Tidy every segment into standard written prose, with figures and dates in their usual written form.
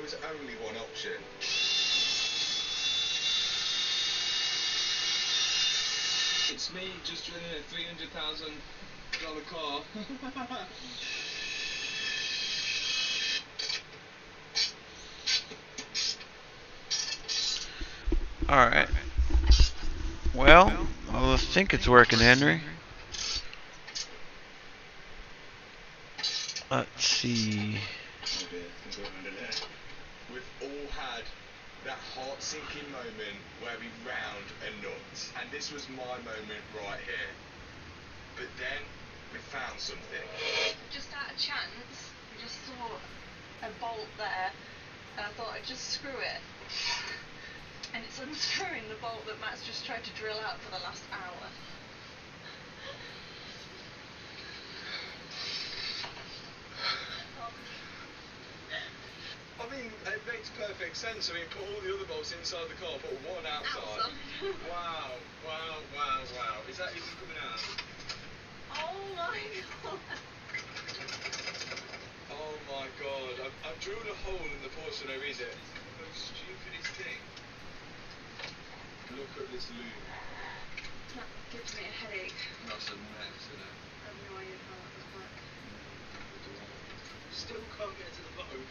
was only one option. It's me just drilling a $300,000 car. Alright. Well, I think it's working, Henry. Let's see. We've all had that heart-sinking moment where we round a nut. And this was my moment right here. But then, we found something. Just out of chance, I just saw a bolt there, and I thought I'd just screw it. And it's unscrewing the bolt that Matt's just tried to drill out for the last hour. I mean, it makes perfect sense. I mean, put all the other bolts inside the car, put one outside. Wow, wow, wow, wow. Is that even coming out? Oh my god. Oh my god. I've drilled a hole in the porcelain, no reason. The stupidest thing. Look at this loop. That gives me a headache. That's a mess, isn't it? I have no idea how that would work. Still can't get to the bottom.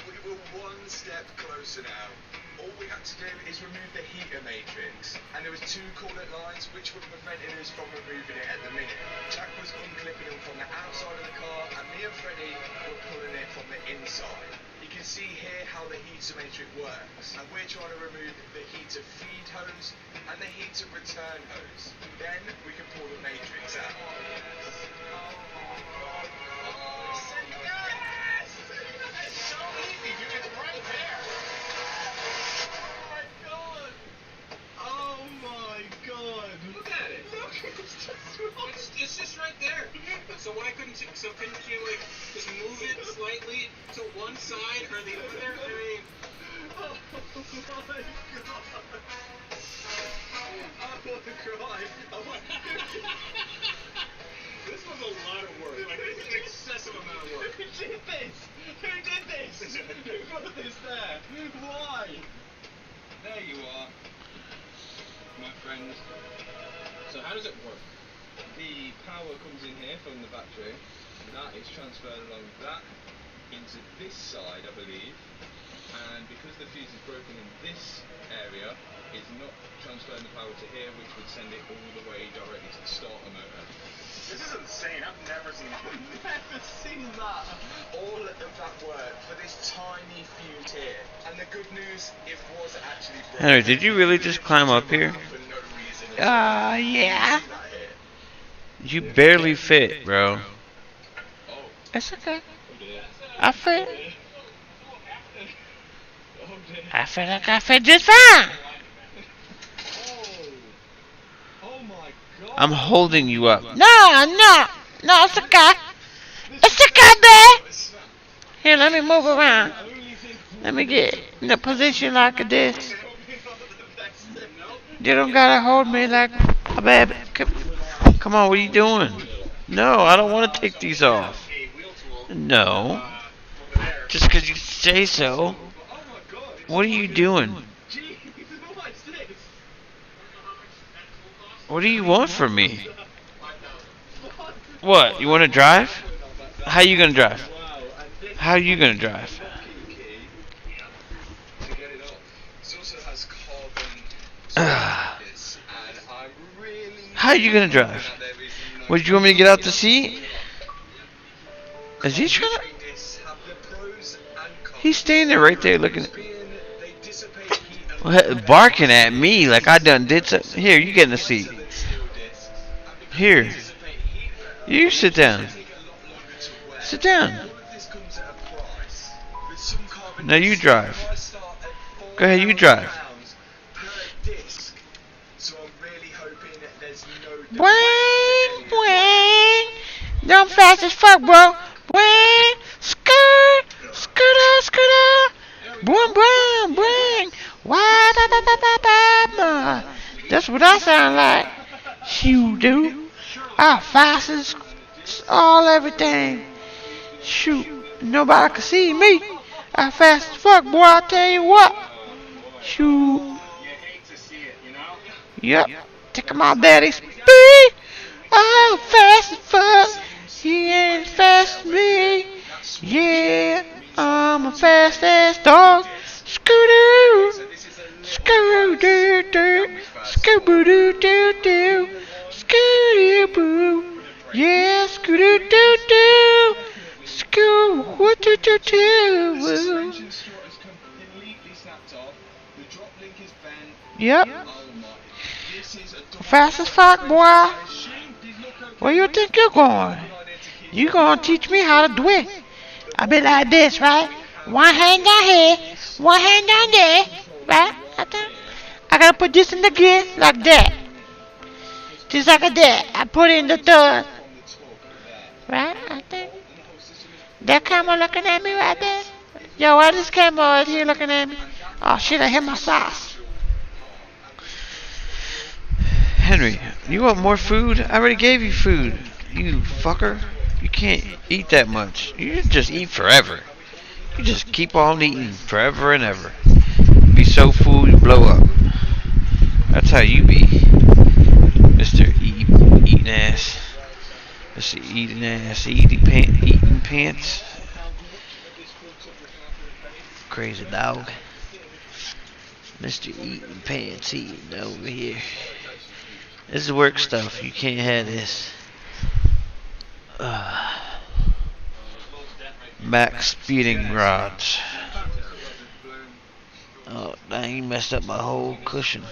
We were one step closer now. All we had to do is remove the heater matrix, and there was 2 coolant lines which would have prevented us from removing it at the minute. Jack was unclipping them from the outside of the car, and me and Freddie were pulling it from the inside. You can see here how the heater matrix works, and we're trying to remove the heater feed hose and the heater return hose. Then we can pull the matrix out. It's just right there. So why couldn't you? So couldn't you like just move it slightly to one side or the other? I mean, oh my god! I want to cry. This was a lot of work. Like this is an excessive amount of work. Who did this? Who did this? Who got this there? Why? There you are, my friend. So how does it work? The power comes in here from the battery, and that is transferred along that into this side, I believe, and because the fuse is broken in this area, it's not transferring the power to here, which would send it all the way directly to the starter motor. This is insane. I've never seen that. I've never seen that. All of that work for this tiny fuse here. And the good news, it was actually broken. Henry, did you really just climb up here? For no reason. Yeah. You barely fit, bro. It's okay. I fit. I feel like I fit just fine. I'm holding you up. No, it's okay. It's okay, babe. Here, let me move around. Let me get in a position like this. You don't gotta hold me like a baby. Come on, what are you doing? No, I don't want to take these off. No. Just because you say so. What are you doing? What do you want from me? What? You want to drive? How you gonna drive? How are you gonna drive? How are you gonna drive? What, did you want me to get out the seat? Is he trying to... He's standing there right there looking at... barking at me like I done did something. Here, you get in the seat. Here. You sit down. Sit down. Now you drive. Go ahead, you drive. Boing, boing. I'm fast as fuck, bro. Boing. Skirt. Skirter. Boing, boing, boing. Wah, ba, ba, ba, ba, ba. That's what I sound like. You do. I fast as all everything. Shoot. Nobody can see me. I fast as fuck, boy. I tell you what. Shoot. You hate to see it, you know? Yep. Taking my daddy's speed. Oh, fast as fuck. He ain't fast as me. Yeah, I'm a fast ass dog. Scooter. Scooter. Scooter doo doo doo. Scooter boo. Yeah, scooter doo doo. Scoo. What do do do? Suspension strut is completely snapped off. The drop link is bent. Yep. Oh my. This is a double Fast as fuck, boy. Where you think you're going? You gonna teach me how to do it? I be like this, right? One hand down here, one hand down there, right? I gotta put this in the gear like that. Just like that. I put it in the third. Right? I think. That camera looking at me right there? Yo, why this camera right here looking at me? Oh shit, I hit my sauce. Henry, you want more food? I already gave you food. You fucker. You can't eat that much. You just eat forever. You just keep on eating forever and ever. Be so full you blow up. That's how you be, Mr. Eating ass. Mr. Eating ass. Eating pants. Crazy dog. Mr. Eating pants eating over here. This is work stuff. You can't have this. Max speeding rods. Oh, dang, you messed up my whole cushion.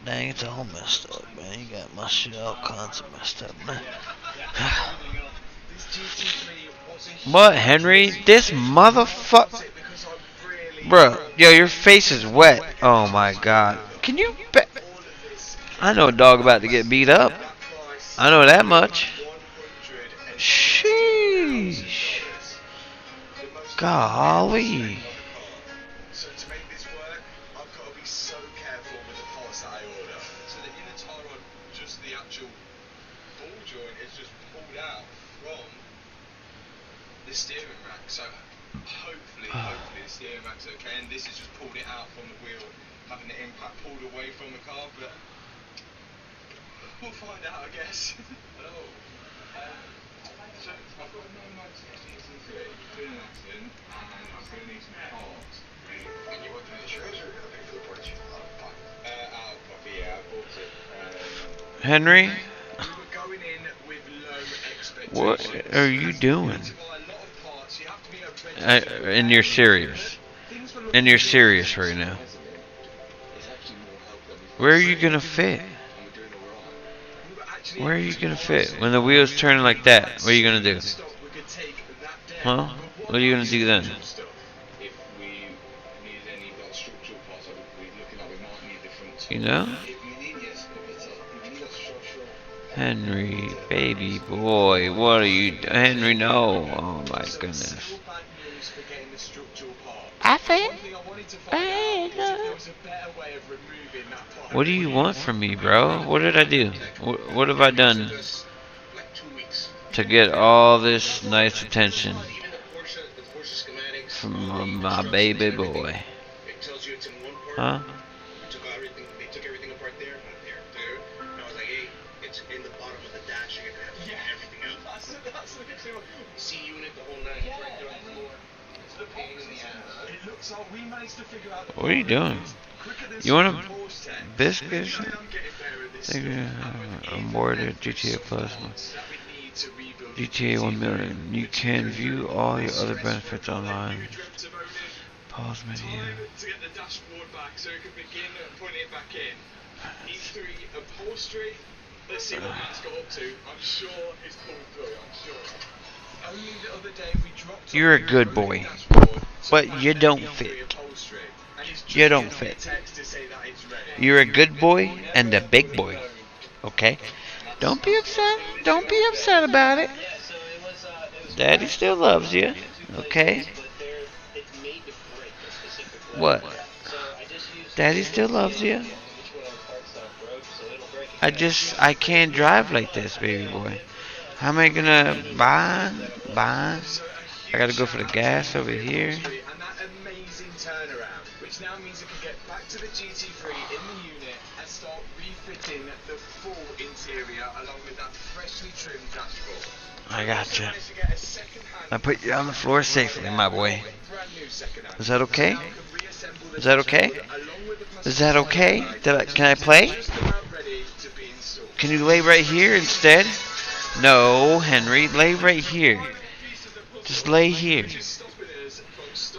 Dang, it's all messed up, man. You got my shit all kinds of messed up, man. What, Henry? This motherfucker. Bruh, yo, your face is wet. Oh my god. Can you bet? I know a dog about to get beat up. I know that much. Sheesh. Golly. So to make this work, I've got to be so careful with the parts that I order. So the inner tie rod, just the actual ball joint, is just pulled out from the steering rack. So hopefully the steering rack's okay, and this has just pulled it out from the wheel, having the impact pulled away from the car. But we'll find out, I guess. Hello. So I've got no notes today. Been an accident, and I'm going to need some parts. And you working in insurance or looking for the parts? Out of pocket, yeah, I bought it. Henry, We were going in with low expectations. what are you doing? To buy a lot of parts, you have to be a registered And you're serious. And you're serious right now. Where are you gonna fit? Where are you gonna fit? When the wheels turn like that, what are you gonna do? Huh? What are you gonna do then? If we need any structural parts, we're looking at we might need different. You know? If we need, yes, if we need a structural. Henry, baby boy, what are you doing? Henry, no. Oh my goodness. Still bad news for getting the structural part. I fit. One thing I wanted to find out is if there was a better way of removing that part. What do you want from me, bro? What did I do? What have I done Like 2 weeks. to get all this nice attention Even the Porsche schematics. from my baby boy? It tells you it's in one part. Huh? They took everything apart there, not there. And I was like, hey, it's in the bottom of the dash. You're gonna have to get everything out. That's the C unit, the whole nine, it's right there on the floor. It's the pain in the ass. It looks like we managed to figure out. What are you doing? You want a biscuit? I'm bored of GTA Plus. GTA 1 million. You can view all your other benefits online. Pause menu. To get the dashboard back so it can begin putting it back in. E3 upholstery. Let's see what Matt's got up to. I'm sure it's pulled through. I'm sure. Only the other day we dropped. You're a good boy, but you don't fit. You don't fit. You're a good boy and a big boy. Okay? Don't be upset. Don't be upset about it. Daddy still loves you. Okay? What? Daddy still loves you. I can't drive like this, baby boy. How am I gonna buy? I gotta go for the gas over here. And that amazing turnaround, which now means I can get back to the GT3 in the unit and start refitting the full interior along with that freshly trimmed dashboard. I gotcha. I put you on the floor safely, my boy. Is that okay? Is that okay? Is that okay? Can I play? Can you lay right here instead? No, Henry, lay right here. Just lay here.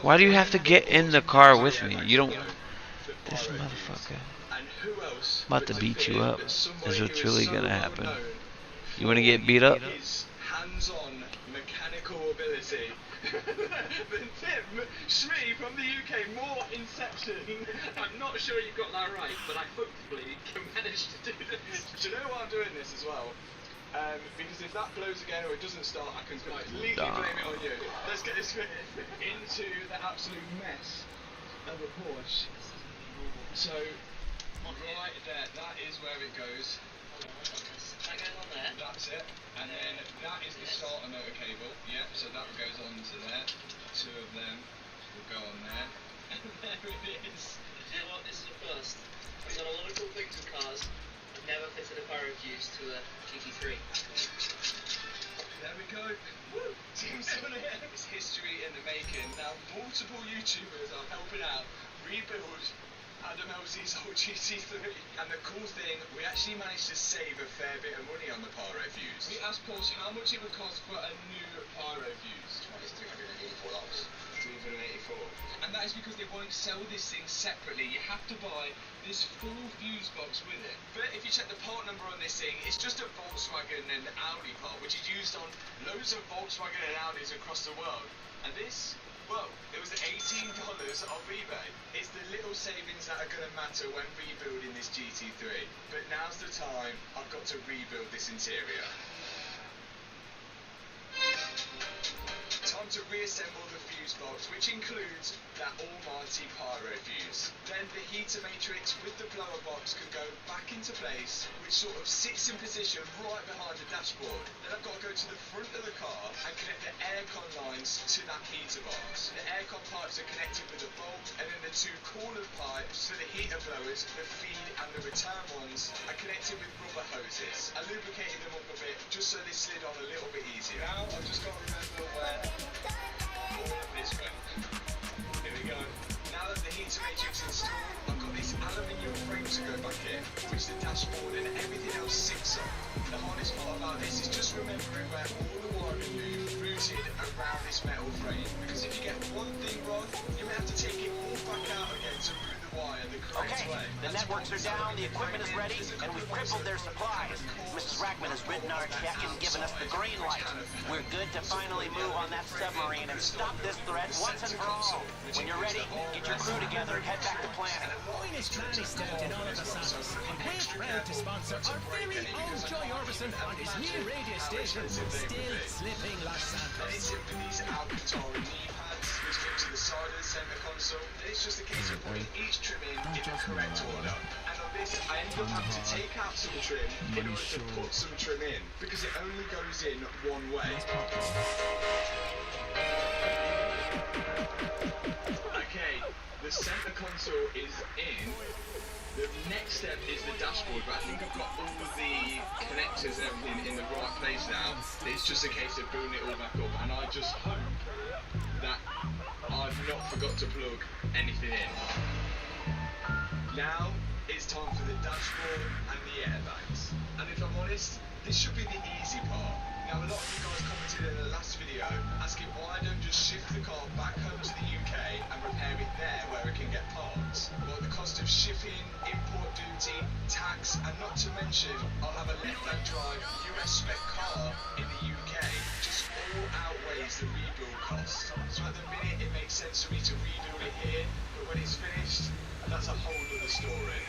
Why do you have to get in the car with me? You don't... This motherfucker. I'm about to beat you up. Is what's really gonna happen. You wanna get beat up? Hands-on mechanical ability than Tim Shmee from the UK. More Inception. I'm not sure you got that right, but I hopefully can manage to do this. Do you know why I'm doing this as well? Because if that blows again or it doesn't start, I can completely blame it on you. Let's get this fitted into the absolute mess of a Porsche. So, right there, that is where it goes. That going on there? That's it. And then that is the starter motor cable. Yep, so that goes on to there. Two of them will go on there. And there it is. You know what, this is a first. I've done a lot of cool things with cars. I've never fitted a pyro fuse to a GT3. There we go. Woo! Tim's done it. It's history in the making. Now, multiple YouTubers are helping out rebuild Adam Elsie's old GT3. And the cool thing, we actually managed to save a fair bit of money on the pyro fuse. We asked Porsche how much it would cost for a new pyro fuse. It's $384. $384. And that is because they won't sell this thing separately. You have to buy this full fuse box with it. But if you check the part number on this thing, it's just a Volkswagen and Audi part, which is used on loads of Volkswagen and Audis across the world. And this, well, it was $18 off eBay. It's the little savings that are going to matter when rebuilding this GT3. But now's the time I've got to rebuild this interior. Time to reassemble the fuse box, which includes that almighty pyro fuse. Then the heater matrix with the blower box could go back into place, which sort of sits in position right behind the dashboard. Then I've got to go to the front of the car and connect the aircon lines to that heater box. The aircon pipes are connected with a bolt, and then the two cooler pipes for the heater blowers, the feed and the return ones, are connected with rubber hoses. I lubricated them up a bit just so they slid on a little bit easier. Now I've just got to remember where all of this went. Here we go. Now that the heater matrix is installed, I've got this aluminium frame to go back in, which the dashboard and everything else sits on. The hardest part about this is just remembering where all the wiring moves routed around this metal frame. Because if you get one thing wrong, you may have to take it all back out again to route the wire the correct way. The networks are down, the equipment is ready, and we've crippled their supplies. Mrs. Rackman has written our check and given us the green light. We're good to finally move on that submarine and stop this threat once and for all. When you're ready, get your crew together and head back to planet. Wine is truly stout in all of the songs, and we're proud to sponsor our very own Joy Orbison on his new radio station, Still Slipping Los And it's Santos. simply these Alcantara knee pads which go to the side of the centre console. And it's just a case of putting each trim in the correct order. And on this, I ended up having to take out some trim in order to put some trim in, because it only goes in one way. Okay, the centre console is in. The next step is the dashboard, but I think I've got all of the connectors and everything in the right place now. It's just a case of building it all back up, and I just hope that I've not forgot to plug anything in. Now it's time for the dashboard and the airbags. And if I'm honest, this should be the easy part. Now a lot of you guys commented in the last video asking why I don't just shift the car back home to the UK and repair it there where it can get parts. Well, the cost of shipping, import duty, tax, and not to mention I'll have a left-hand drive US spec car in the UK just all outweighs the rebuild cost. So at the minute it makes sense for me to rebuild it here, but when it's finished, that's a whole other story.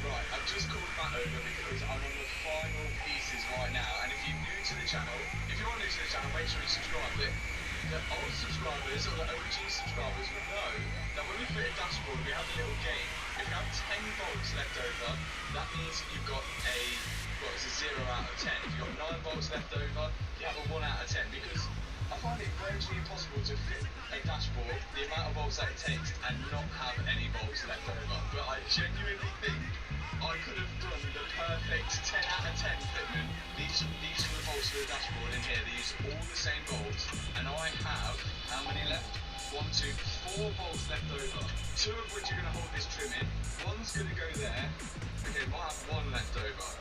Right, I've just called Matt over because I'm on the final pieces right now, and if you're new to the channel, if you are new to the channel, make sure you subscribe. The old subscribers or the OG subscribers will know that when we fit a dashboard, we have a little game. If you have 10 volts left over, that means you've got it's a 0 out of 10. If you've got 9 volts left over, you have a 1 out of 10, because I find it very virtually impossible to fit a dashboard, the amount of bolts that it takes, and not have any bolts left over. But I genuinely think I could have done the perfect 10 out of 10 fitment. These are the bolts for the dashboard in here. These are all the same bolts, and I have how many left? 1, 2, 4 bolts left over. 2 of which are going to hold this trim in. One's going to go there. Okay, might have 1 left over.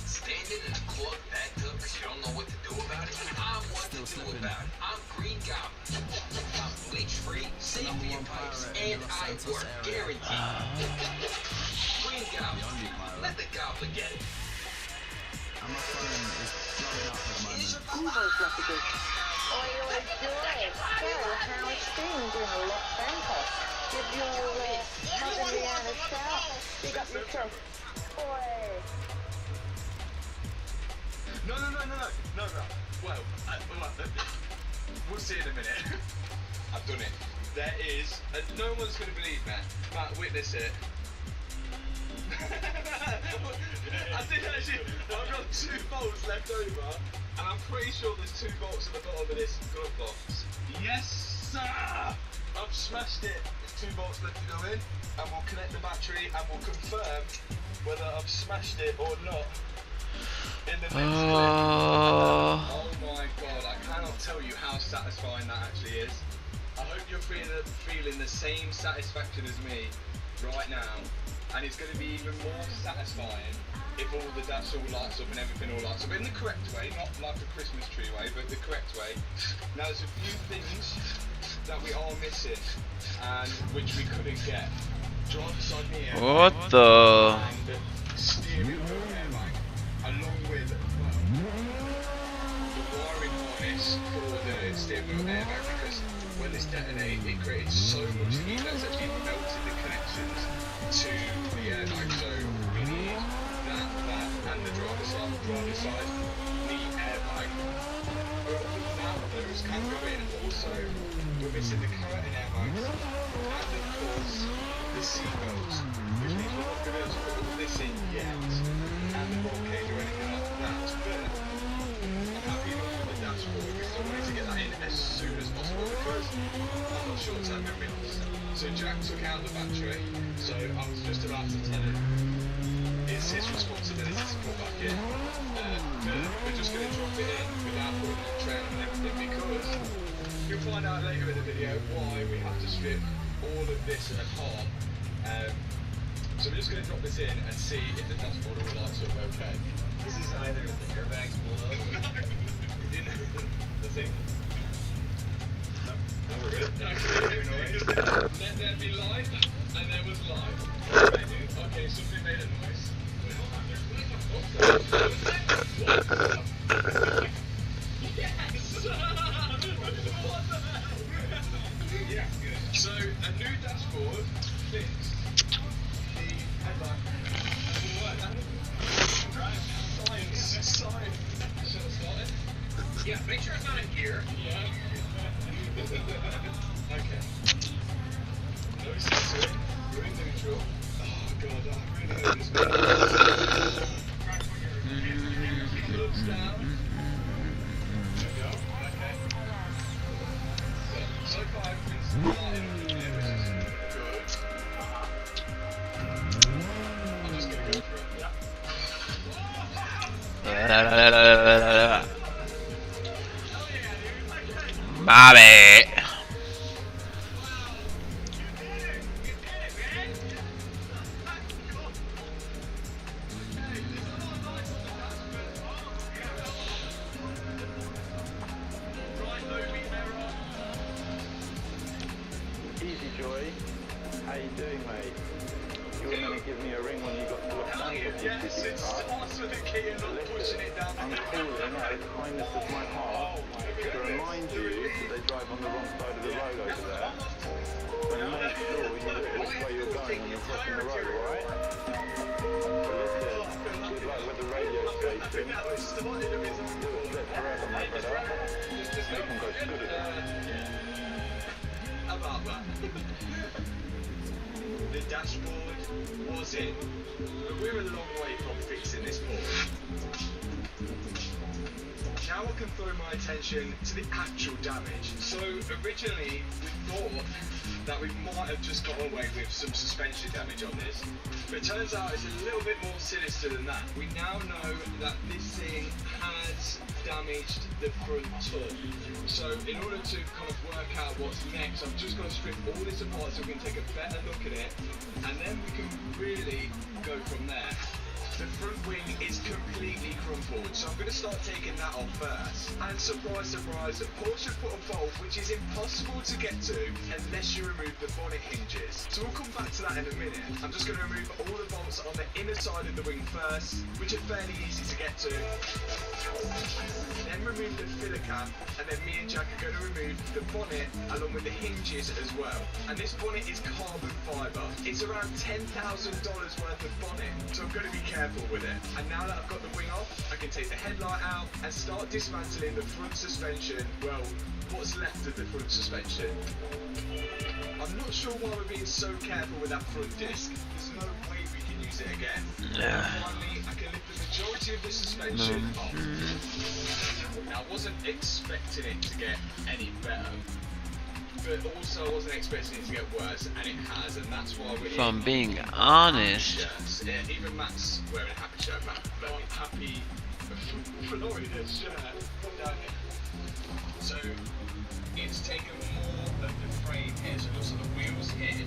Standing in a club backed up because you don't know what to do about it? I'm what to do about it. I'm Green Goblin. I'm bleach-free, safe for your pipes, and I work guaranteed. Green Goblin. Let the Goblin get it. And my phone is blowing up at the moment. Almost like a good. Oi, oi, Joy. So, how it's been doing a lot tempo. Give your mother Leanne a shout. Big up your chest. Oi. No. Well, we'll see in a minute. I've done it. There is, no one's going to believe me. Matt, witness it. I did actually, I've got 2 bolts left over, and I'm pretty sure there's 2 bolts at the bottom of this glove box. Yes, sir! I've smashed it. There's 2 bolts left to go in, and we'll connect the battery, and we'll confirm whether I've smashed it or not. In the next clip. Oh my god, I cannot tell you how satisfying that actually is. I hope you're feeling the same satisfaction as me right now, and it's going to be even more satisfying if all the dash all lights up and everything all lights up in the correct way, not like the Christmas tree way, but the correct way. Now there's a few things that we are missing and which we couldn't get. Driver side mirror. What the? And steering wheel airbag. Along with the wiring harness for the steering wheel airbag, because when this detonated it created so much heat that it's actually melted the connections to the airbag. So we need that, and the driver's side need airbag. But now those can go in. Also, we're missing the curtain airbags and of course the seatbelts, which means we're not going to be able to put all this in yet. And the roll cage or anything like that, but I'm happy enough with the dashboard because I wanted to get that in as soon as possible because I'm not short term memory. So Jack took out the battery, so I was just about to tell him it's his responsibility to put back in. We're just going to drop it in without putting it on train and everything because you'll find out later in the video why we have to strip all of this apart. So we're just going to drop this in and see if the dashboard all lights up okay. This is either the airbags below. The thing. No, we're good. Let there be light, and there was light. Okay, something made a noise. Yeah, good. So, a new dashboard fixed. Science. Should have started? Yeah, make sure it's not in gear. Yeah. Okay. No sensor. We're in neutral. Oh god, I really hope this works. Looks down. There we go. Okay. So far everything's starting up in here, which is good. I'm just gonna go for it. Yeah. Bobby. Easy Joy, how you doing, mate? You were going to give me a ring when you got to Los Angeles. Yes, it starts with the key and not pushing it down. I'm calling out of the kindness of my heart to remind you that they drive on the wrong side of the road over there. So make sure you look which way you're going when you're crossing the road, alright? So listen, good luck with the radio station. Do a step forever, my brother. Make them go scooter. About that. the dashboard was in, but we're a long way from fixing this board. Now I can throw my attention to the actual damage. So originally we thought that we might have just got away with some suspension damage on this, but it turns out it's a little bit more sinister than that. We now know that this thing has damaged the front top. So in order to kind of work out what's next, I've just got to strip all this apart so we can take a better look at it, and then we can really go from there. The front wing is completely crumpled, so I'm going to start taking that off first. And surprise, surprise, Porsche put a bolt which is impossible to get to unless you remove the bonnet hinges. So we'll come back to that in a minute. I'm just going to remove all the bolts on the inner side of the wing first, which are fairly easy to get to. Then remove the filler cap, and then me and Jack are going to remove the bonnet along with the hinges as well. And this bonnet is carbon fibre. It's around $10,000 worth of bonnet, so I'm going to be careful with it. And now that I've got the wing off, I can take the headlight out and start dismantling the front suspension. Well, what's left of the front suspension. I'm not sure why we're being so careful with that front disc. There's no way we can use it again. Finally, I can lift the majority of the suspension off. Now, I wasn't expecting it to get any better, but also I wasn't expecting it to get worse, and it has, and that's why we're If I'm being honest. Even Matt's wearing a happy shirt, Matt, very happy Florida shirt down here. So it's taken more of the frame here, so it looks like the wheels here,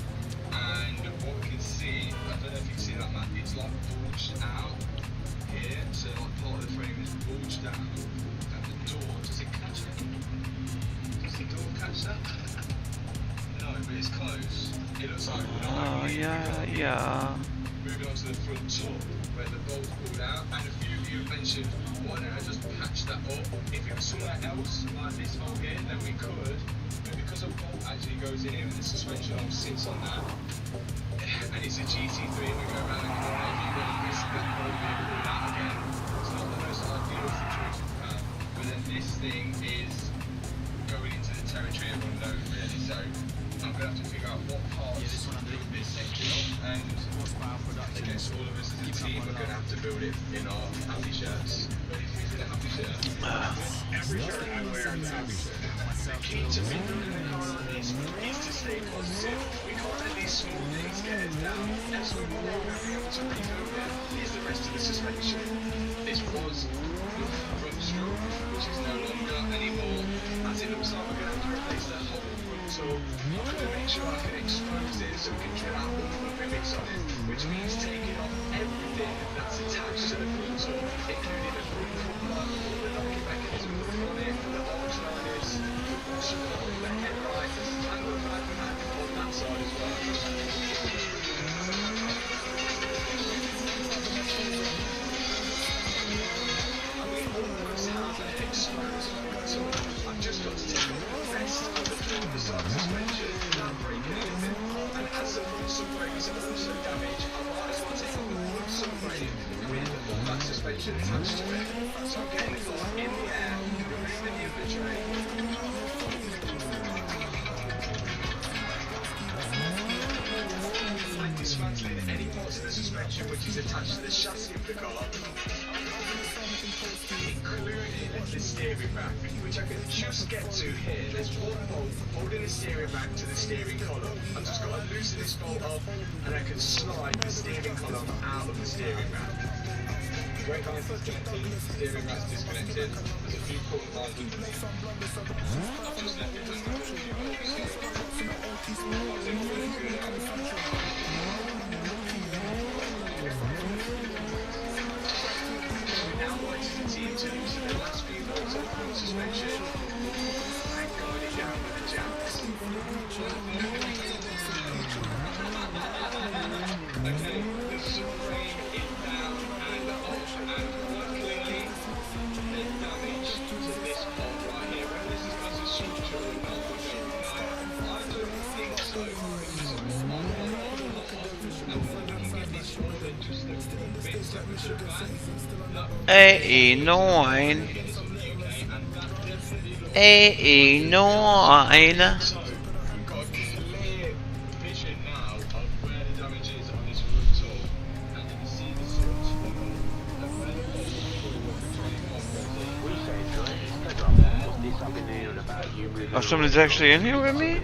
and what we can see, I don't know if you can see that, Matt, it's like bulged out here, so like part of the frame is bulged out, and the door, does it catch it? Does the door catch that? No, but it's close. It looks like Yeah. moving on to the front top where the bolt's pulled out, and a few of you have mentioned why don't I just patch that up. If it was somewhere else like this hole here, then we could, but because a bolt actually goes in here and the suspension arm sits on that, and it's a GT3 and we go around the corner, if you want to risk that bolt being pulled out again, it's not the most ideal situation to have. But then this thing is going into the territory everyone knows really, so I'm going to have to figure out what parts build this section off, and I guess all of us as a team are going to have to build it in our happy shirts. But if it's in a happy shirt, every shirt I wear is a happy shirt. The key to me building a car like this is to stay positive. We can't let these small things get us down. That's what we're going to be able to rebuild it, is the rest of the suspension. This was the front stroke, which is no longer anymore, as it looks like we're going to have to replace the whole front top. I'm going to make sure I can expose it so we can drill out all the rivets on it, which means taking off everything that's attached to the front top, including the front coupler, the locking mechanism of the bonnet, the arch liners, the washboard, the headlight, and the flag pack on that side as well. So I've just got to take off the rest of the side suspension without breaking anything. And as the front subframe is also damaged, I might as well take off the front subframe with all that suspension attached to it. So I'm getting the car in the air, removing the upper tray. I'm dismantling any parts of the suspension which is attached to the chassis of the car, including the steering rack, which I can just get to here. There's one bolt holding the steering rack to the steering column. I've just got to loosen this bolt off, and I can slide the steering column out of the steering rack. Brake line is disconnected, steering rack's disconnected. There's a few pulling lines underneath. I've just left it hanging over a few bolts here. I'll take it into it now. Team to loosen the last few bolts of the front suspension and guide it down with the jacks. Okay, the subframe is down and off, and quite clearly there's damage to this bolt right here. Whether this is because of structure or not, we don't know. I don't think so, because it's on and we can get this more than just the bits that we should back. A9. A9. So we've got a clear vision now of where the Oh, somebody's actually in here with me?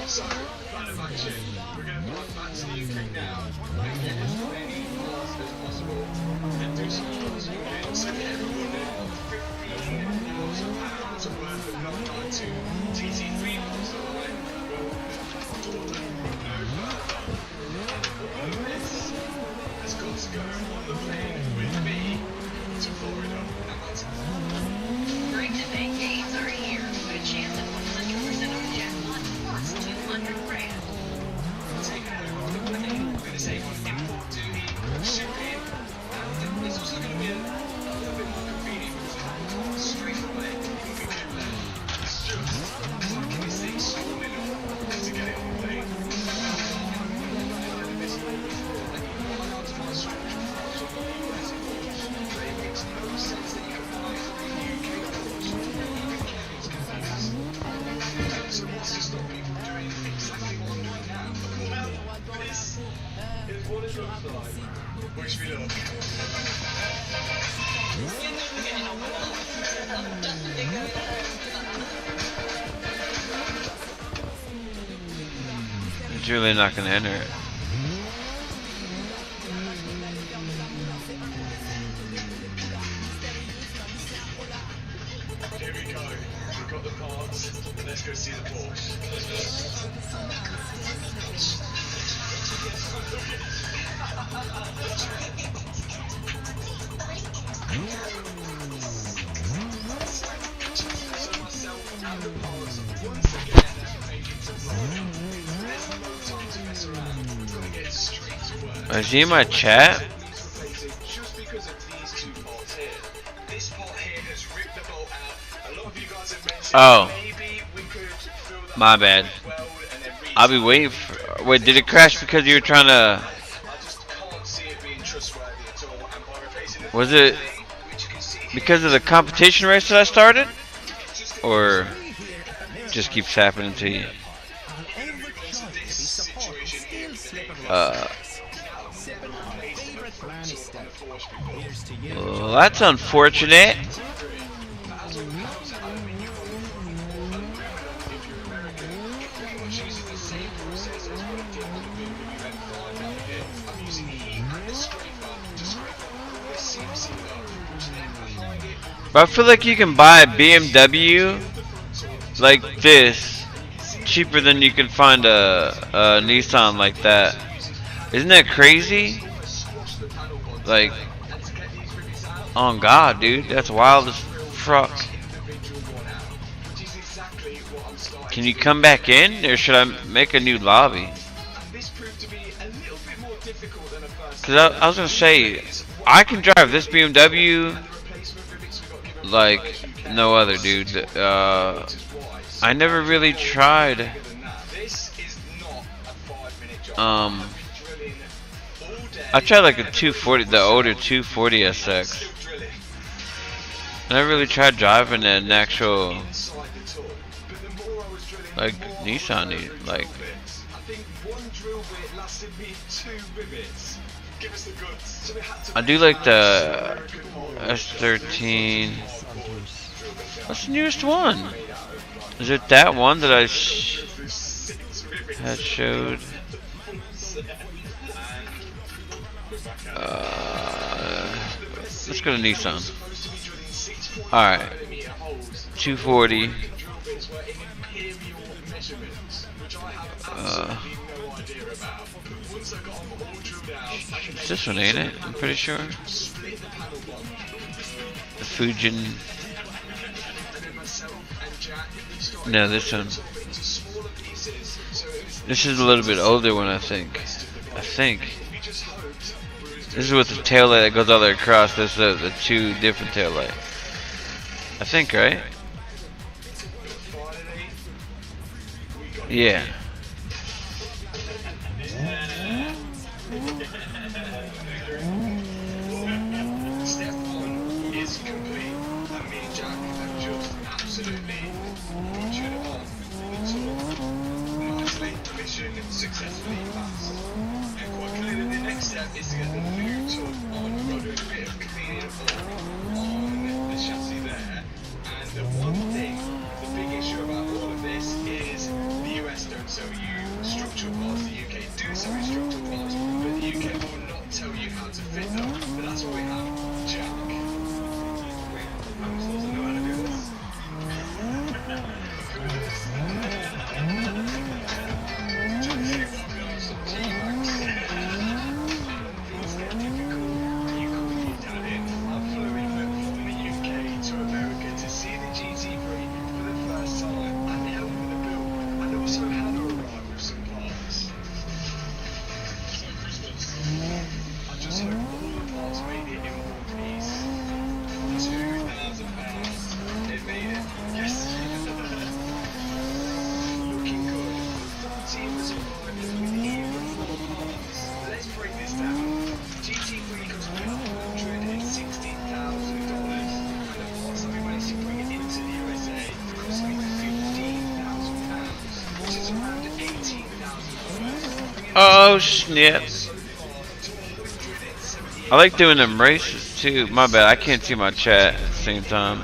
So, plan of action. We're going to fly back to the UK now and get as many cars as possible and do some cars moving so that everyone on 15 miles of pounds worth of not going to TT3 miles away. Well, no further. This has got to go on the plane with me to Florida. Now that's Great to think games are here with a chance at 100% of the jackpot plus 200 grand. take a look on the plane. We're going to save on import duty, shipping, and it's also going to be a little bit more convenient because we have cars straight away. We can get there. It's just like this thing stalling on to get it on the plane. It makes no sense that you can buy from the UK ports. Even Kevin's convenience. So what's to stop me from doing exactly what I'm doing now? Well, this is what it looks like. Wish me luck. It's really not gonna enter it. Here we go. We've got the parts. Let's go see the Porsche. So myself and the parts once again have made it to Florida. There's no time to mess around. We're gonna get straight to work. Is he in my chat? Just because of these two parts here. This part here has ripped the bolt out. A lot of you guys have mentioned maybe we could fill that My bad. weld and then I'll be waiting for. Wait, did it crash because you were trying to? I just can't see it being trustworthy at all. And by replacing the Was it which you can see here, because of the competition race that I started, or just keeps happening to you? this situation here with the name Well, that's unfortunate. But I feel like you can buy a BMW like this cheaper than you can find a Nissan like that. Isn't that crazy? Like, oh God, dude, that's wild as fuck. Can you come back in, or should I make a new lobby? Cause I was gonna say, I can drive this BMW like no other, dude. I never really tried. I tried like a 240, the older 240 SX. I never really tried driving an actual like Nissan, like. I do like the S13. What's the newest one? Is it that one that I had showed? Let's go to Nissan. Alright. 240. It's this one, ain't it? I'm pretty sure. The Fujin. No, this one. This is a little bit older one, I think. This is with the tail light that goes all the way across. This is the two different tail light. I think, right? Yeah. Oh snap! I like doing them races too. My bad, I can't see my chat at the same time.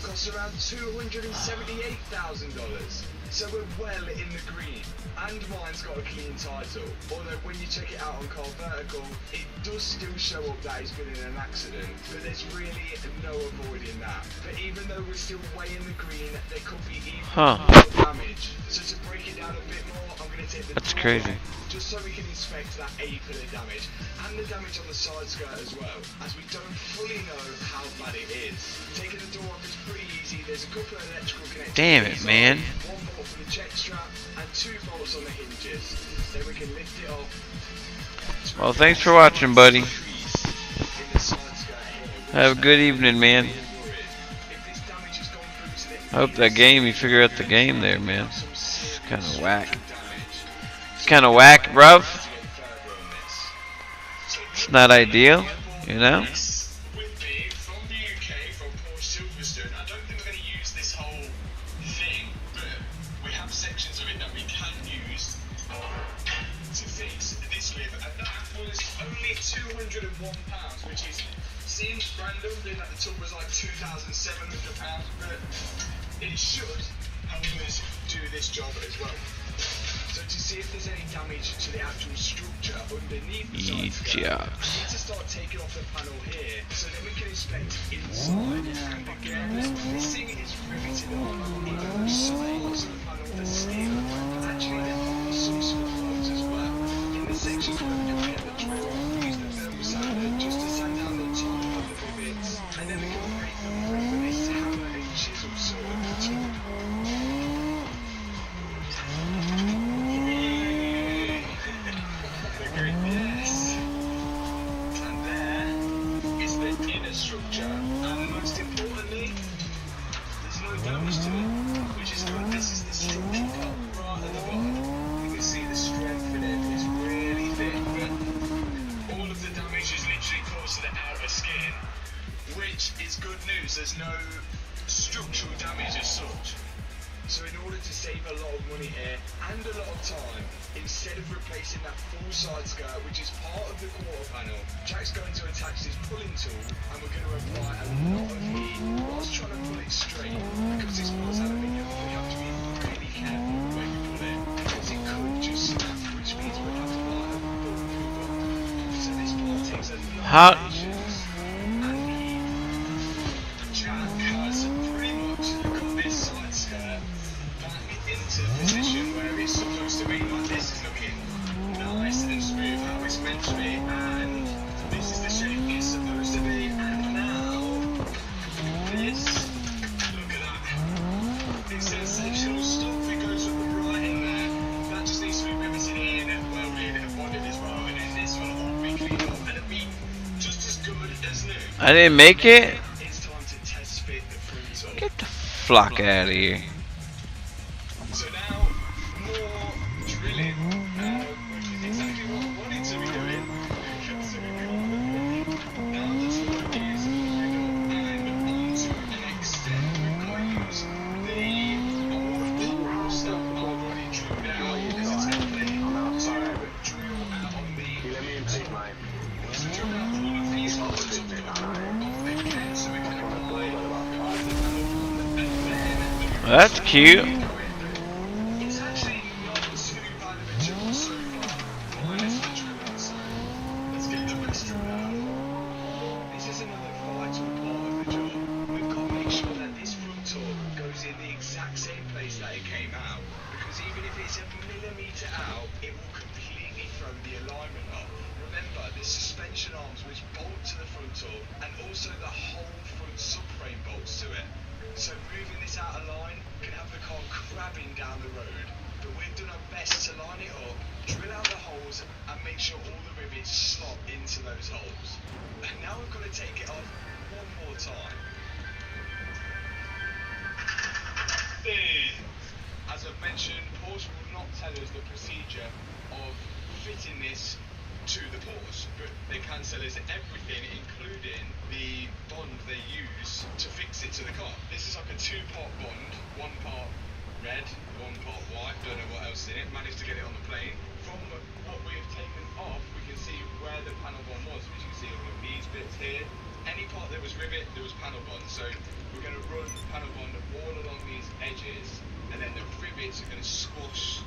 Costs around $278,000. So we're well in the green. And mine's got a clean title. Although when you check it out on Car Vertical, it does still show up that he's been in an accident. But there's really no avoiding that. But even though we're still way in the green, there could be even more damage. So to break it down a bit more, I'm going to take the That's door crazy. off, just so we can inspect that A-pillar damage. And the damage on the side skirt as well, as we don't fully know how bad it is. Taking the door off is pretty easy. There's a couple of electrical connections. Damn it, man. One bolt for the check strap and 2 bolts on the hinges. Then we can lift it off. Well, thanks for watching, buddy. Have a good evening, man. I hope that game, you figure out the game there, man. It's kind of whack. It's kind of whack, bruv. It's not ideal, you know? With me from the UK, from Porsche Silverstone. I don't think we're going to use this whole thing, but we have sections of it that we can use to fix this with, and that was only £201, which is seems random, being that the tool was like £2,700, but it should help us do this job as well. So to see if there's any damage to the actual structure underneath the side skirt, we need to start taking off the panel here so that we can inspect inside. And again, this thing is riveted on. Even though some parts of the panel are steel, actually there are some small holes as well. In the sections where we don't get the drill, we use the thermal sander just to sand down the top of the rivets, and then we can break them through with this hammer and chisel sort of tool. And there is the inner structure, and most importantly, there's no damage to it, which is good. This is the structural part right at the bottom. You can see the strength in it, it's really thick, but all of the damage is literally caused to the outer skin, which is good news. There's no structural damage as such. So in order to save a lot of money here and a lot of time, instead of replacing that full side skirt, which is part of the quarter panel, Jack's going to attach this pulling tool, and we're going to apply a lot of heat whilst trying to pull it straight. Because this was aluminium, we have to be really careful when we pull it, because it could just snap, which means we'll have to buy a bulletproof one. So this part takes a lot of patience and heat. Jack has pretty much got this side skirt back into position where it's supposed to be. Like this is looking nice and smooth how it's meant to be, and this is the shape it's supposed to be. And now this, look at that, it's sensational stuff. It goes up right in there. That just needs to be riveted in and welded and bonded as well, and then this one will be cleaned up and it'll be just as good as new. I didn't make it. It's time to test fit the front up. Get the flock out of here. So now, more drilling, which is exactly what I wanted to be doing, considering now the tool is loaded up and onto an extent. We've got to use the old stuff I've already drilled out as a template to drill out on the hinge. So drill out all of these holes up again so we can apply the panel, and then That's cute. it's actually not too bad of a job so far. Right, let's get drill out. So let's get the rest drilled out. This is another vital part of the job. We've got to make sure that this front tub goes in the exact same place that it came out. Because even if it's a millimetre out, it will completely throw the alignment off. Remember, the suspension arms which bolt to the front tub, and also the whole front subframe bolts to it. So moving this out of line can have the car crabbing down the road, but we've done our best to line it up, drill out the holes, and make sure all the rivets slot into those holes. And now we've got to take it off one more time. As I've mentioned, Porsche will not tell us the procedure of fitting this to the Porsche, but they can sell us everything, including the bond they use to fix it to the car. This is like a 2-part bond, 1 part red, 1 part white, don't know what else in it, managed to get it on the plane. From what we've taken off, we can see where the panel bond was, which you can see along these bits here. Any part that was rivet, there was panel bond. So we're going to run panel bond all along these edges, and then the rivets are going to squash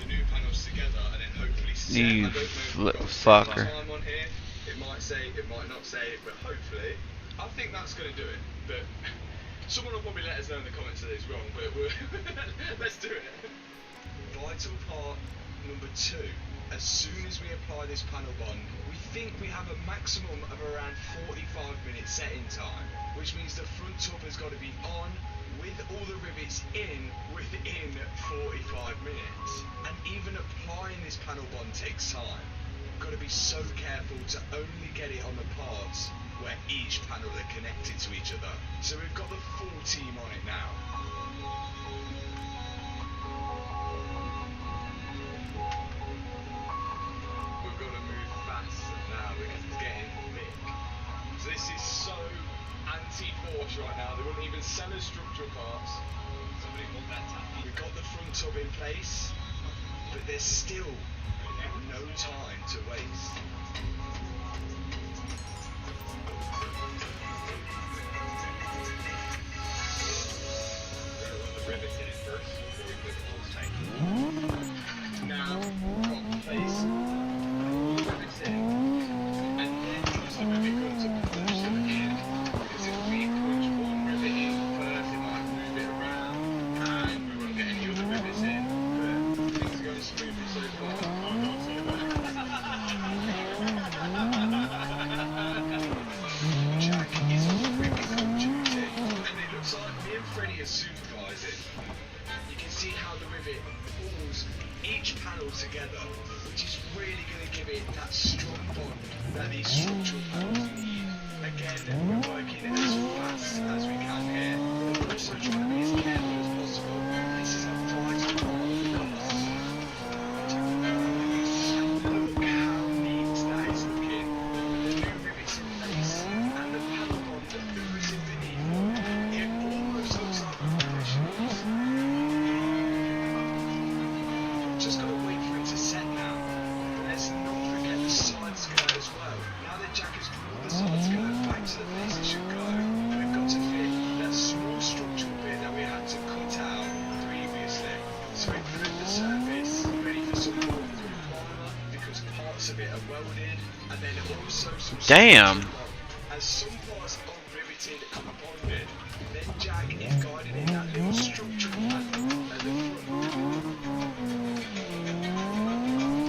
the new panels together, and then hopefully set. You I don't know if we've got fucker. time on here. It might say, it might not say, but hopefully, I think that's going to do it. But someone will probably let us know in the comments that it's wrong, but let's do it. Vital part number 2. As soon as we apply this panel bond, we think we have a maximum of around 45-minute setting time, which means the front tub has got to be on with all the rivets in within 45 minutes. And even applying this panel bond takes time. Got to be so careful to only get it on the parts where each panel are connected to each other. So we've got the full team on it now. We've got to move fast now because it's getting thick. So this is so anti-Porsche right now. They wouldn't even sell us structural parts. Somebody want that tappy. We've got the front tub in place, but there's still no time to waste. Riveting it first before we put the bolts tight. Now we've got the place, rivets in, and then use the rivet gun to push them in. Because if we push one rivet in first, it might move it around, and we won't get any other rivets in. But things are going smoothly so far. Jack is on the rivet gun duty, and it looks like me and Freddie are supervising. You can see how the rivet pulls each panel together, which is really going to give it that strong bond that these structural panels need. Again, we're working as fast as we can here, but also trying to be as careful as possible. This is a vital part of the car. Look how neat that is looking. The new rivets in place and the panel bond that oozing beneath. It almost looks like professionals. Just got to wait for it to set now. Let's not forget the side skirt as well. Now that Jack has pulled the side skirt back to the place it should go, we've got to fit that small structural bit that we had to cut out previously. So we put the surface ready for some going through primer because parts of it are welded, and then also some Damn. structural bond. As some parts are riveted and bonded, then Jack is guiding in that little structural panel at the front.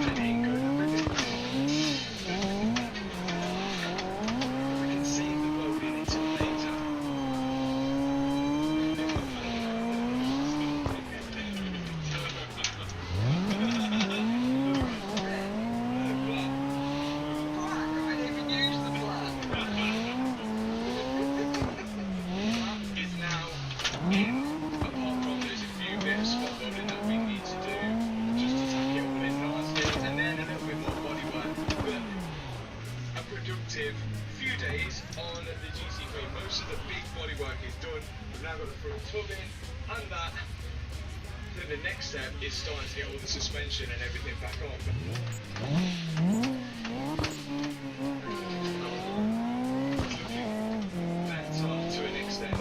And in go the rivets. We can save the welding until later. Is now in. Apart from there's a few bits of spot welding that we need to do just to tack it all in nicely, and then a little bit more bodywork. But a productive few days on the GC3. Most of the big bodywork is done. We've now got the front tub in and that. Then the next step is starting to get all the suspension and everything back on. That's up to an extent.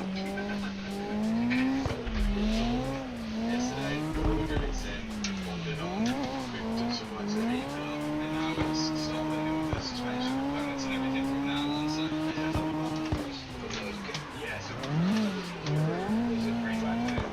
Yesterday, all the rivets in, bonded on, we've done some work to the heat club, and now it's starting all the suspension components and everything from now on. So, yeah, so there's a pretty bad move.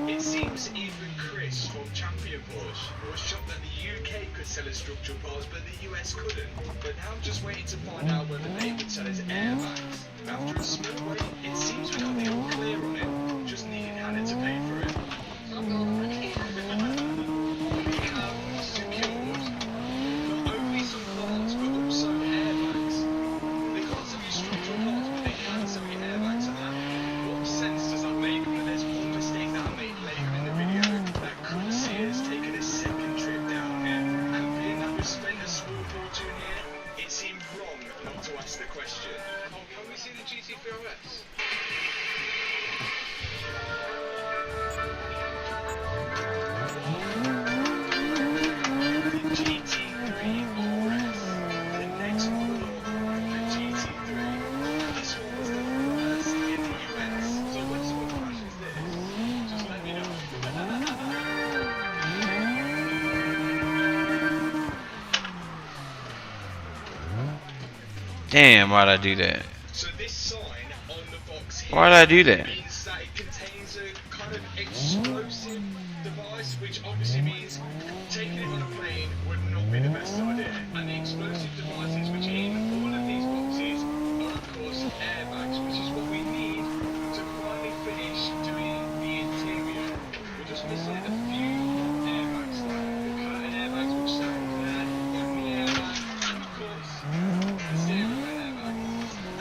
It seems even Chris from Champion Porsche was shocked that the UK could sell us structural parts, but the US couldn't. But now I'm just waiting to find out whether they would sell us airbags. After a small wait, it seems we got the all clear on it. Just needed Hannah to pay for it. I've got money. We have secured not only some parts, but also airbags. They can't sell you structural parts, but they can sell you airbags. And what sense does that make when there's one mistake that I made later in the video that could see us taking a second trip down here? And being that we've spent a small fortune here, it seemed wrong not to ask the question. Oh, can we see the GT3RS? Damn, why'd I do that? So this sign on the box here Why'd I do that? means that it contains a kind of explosive device, which obviously means taking it on a plane would not be the best idea. And the explosive devices, which in all of these boxes are of course airbags, which is what we need to finally finish doing the interior. We're just missing a few airbags, like the curtain airbags, which start over there, on the airbag, and of course the steering wheel airbag.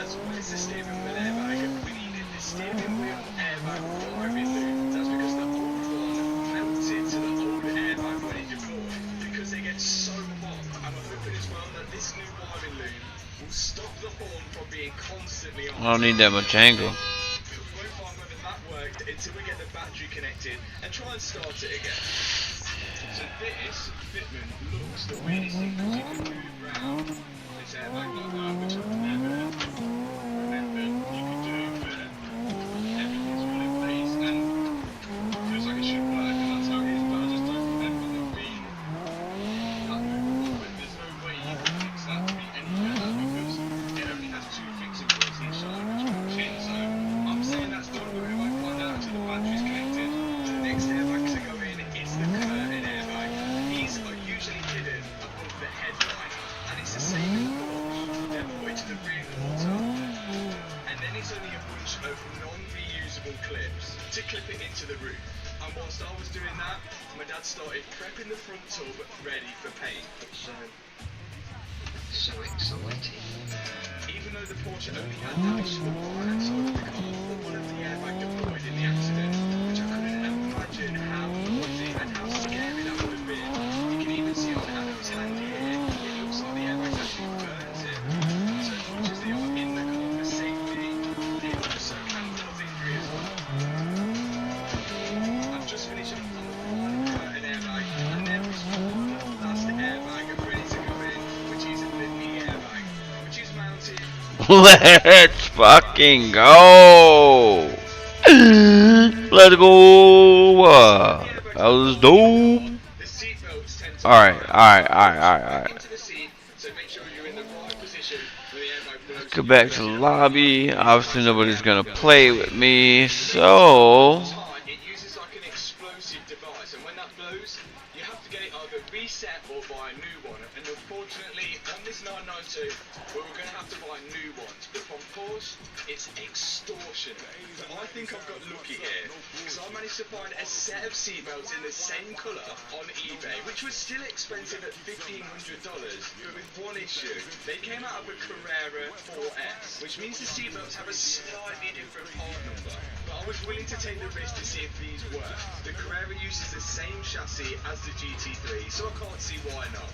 As well as the steering wheel airbag, we needed the steering wheel airbag wiring loop. That's because the old one melted to the old airbag when it deployed. Because they get so hot, and I'm hoping as well that this new wiring loop will stop the horn from being constantly on. I don't need that much angle. We won't find whether that worked until we get the battery connected and try and start it again. So this fitment looks the weirdest thing because you can move around this airbag like that, which I've never remembered you could do, but everything's all in place and feels like it should work, and that's how it is, but I just don't remember there being that movable, but there's no way you can fix that to be any better because it only has two fixing points each side which push in, so I'm saying that's done, but we won't find out until the battery's connected. The next airbag to go in is the curtain airbag. These are usually hidden above the headliner, and it's the same in the box. They're all the way to the rear quarter, and then it's only a bunch of non-reusable clips to clip it into the roof. And whilst I was doing that, my dad started prepping the front tub ready for paint. So exciting. Even though the Porsche only had damage to the right-hand side of the car, all of the airbag deployed in the accident, which I couldn't imagine how noisy and how scary that would have been. You can even see on Adam's hand here, it looks like the airbags actually burnt it. So as much as they are in the car for safety, they also can cause injury as well. I'm just finishing up on the final curtain airbag, and there is one last airbag ready to go in, which is the knee airbag, which is mounted. Let's fucking go! Let's go! That was dope. The seat belts tend to Alright. into the seat, so make sure you're in the right position when the airbag blows. Go back to the lobby. Obviously nobody's gonna play with me, so It uses like an explosive device, and when that blows, you have to get it either reset or buy a new one. And unfortunately, on this 992, we're going to have to buy new ones. But from Porsche, it's extortionate. But I think I've got lucky here, because I managed to find a set of seatbelts in the same colour on eBay, which was still expensive at $1,500, but with one issue. They came out of a Carrera 4S, which means the seatbelts have a slightly different part number. But I was willing to take the risk to see if these work. The Carrera uses the same chassis as the GT3, so I can't see why not.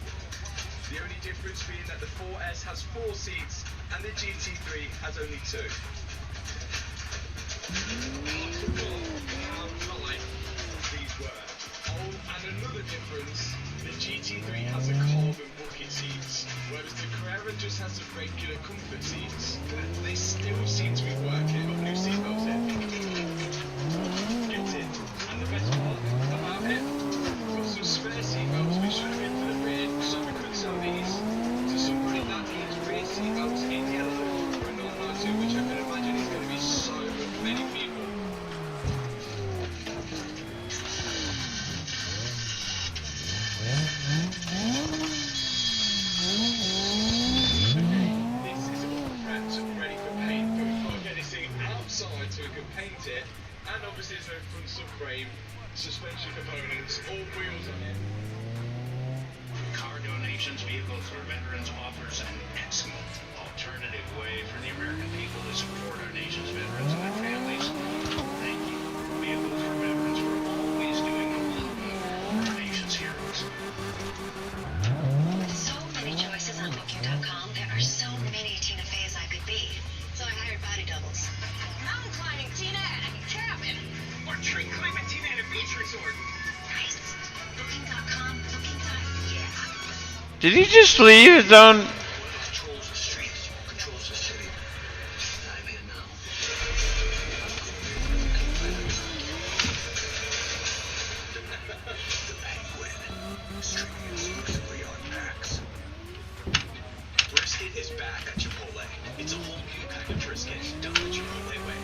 The only difference being that the 4S has 4 seats and the GT3 has only 2. How tight these were. Oh, and another difference, the GT3 has a carbon bucket seats, whereas the Carrera just has the regular comfort seats. They still seem to be working. Got new seatbelts in. Gettin. And the best part about it, we've got some spare seatbelts which should have been for the rear, so we could sell these to somebody that needs rear seatbelts in yellow for a 992, which I can imagine is going to be so good for many people. This is all prepped and ready for paint, but we've got to get this thing outside so we can paint it, and obviously there's no front subframe, suspension components, all wheels on it. Car Donations Vehicles for Veterans offers an excellent alternative way for the American people to support our nation's veterans and their families. Thank you, Vehicles for Veterans, for always doing a lot for our nation's heroes. With so many choices on Booking.com, there are so many Tina Feys I could be. So I hired body doubles. Mountain climbing Tina at a cabin. Or tree climbing Tina at a beach resort. Nice. Booking.com, yeah. did he just leave his own? Controls the streets, controls the city. I'm here now. The Penguin. Streaming exclusively on Max. Rest It is back at Chipotle. It's a whole new kind of Triscuit done the Chipotle way.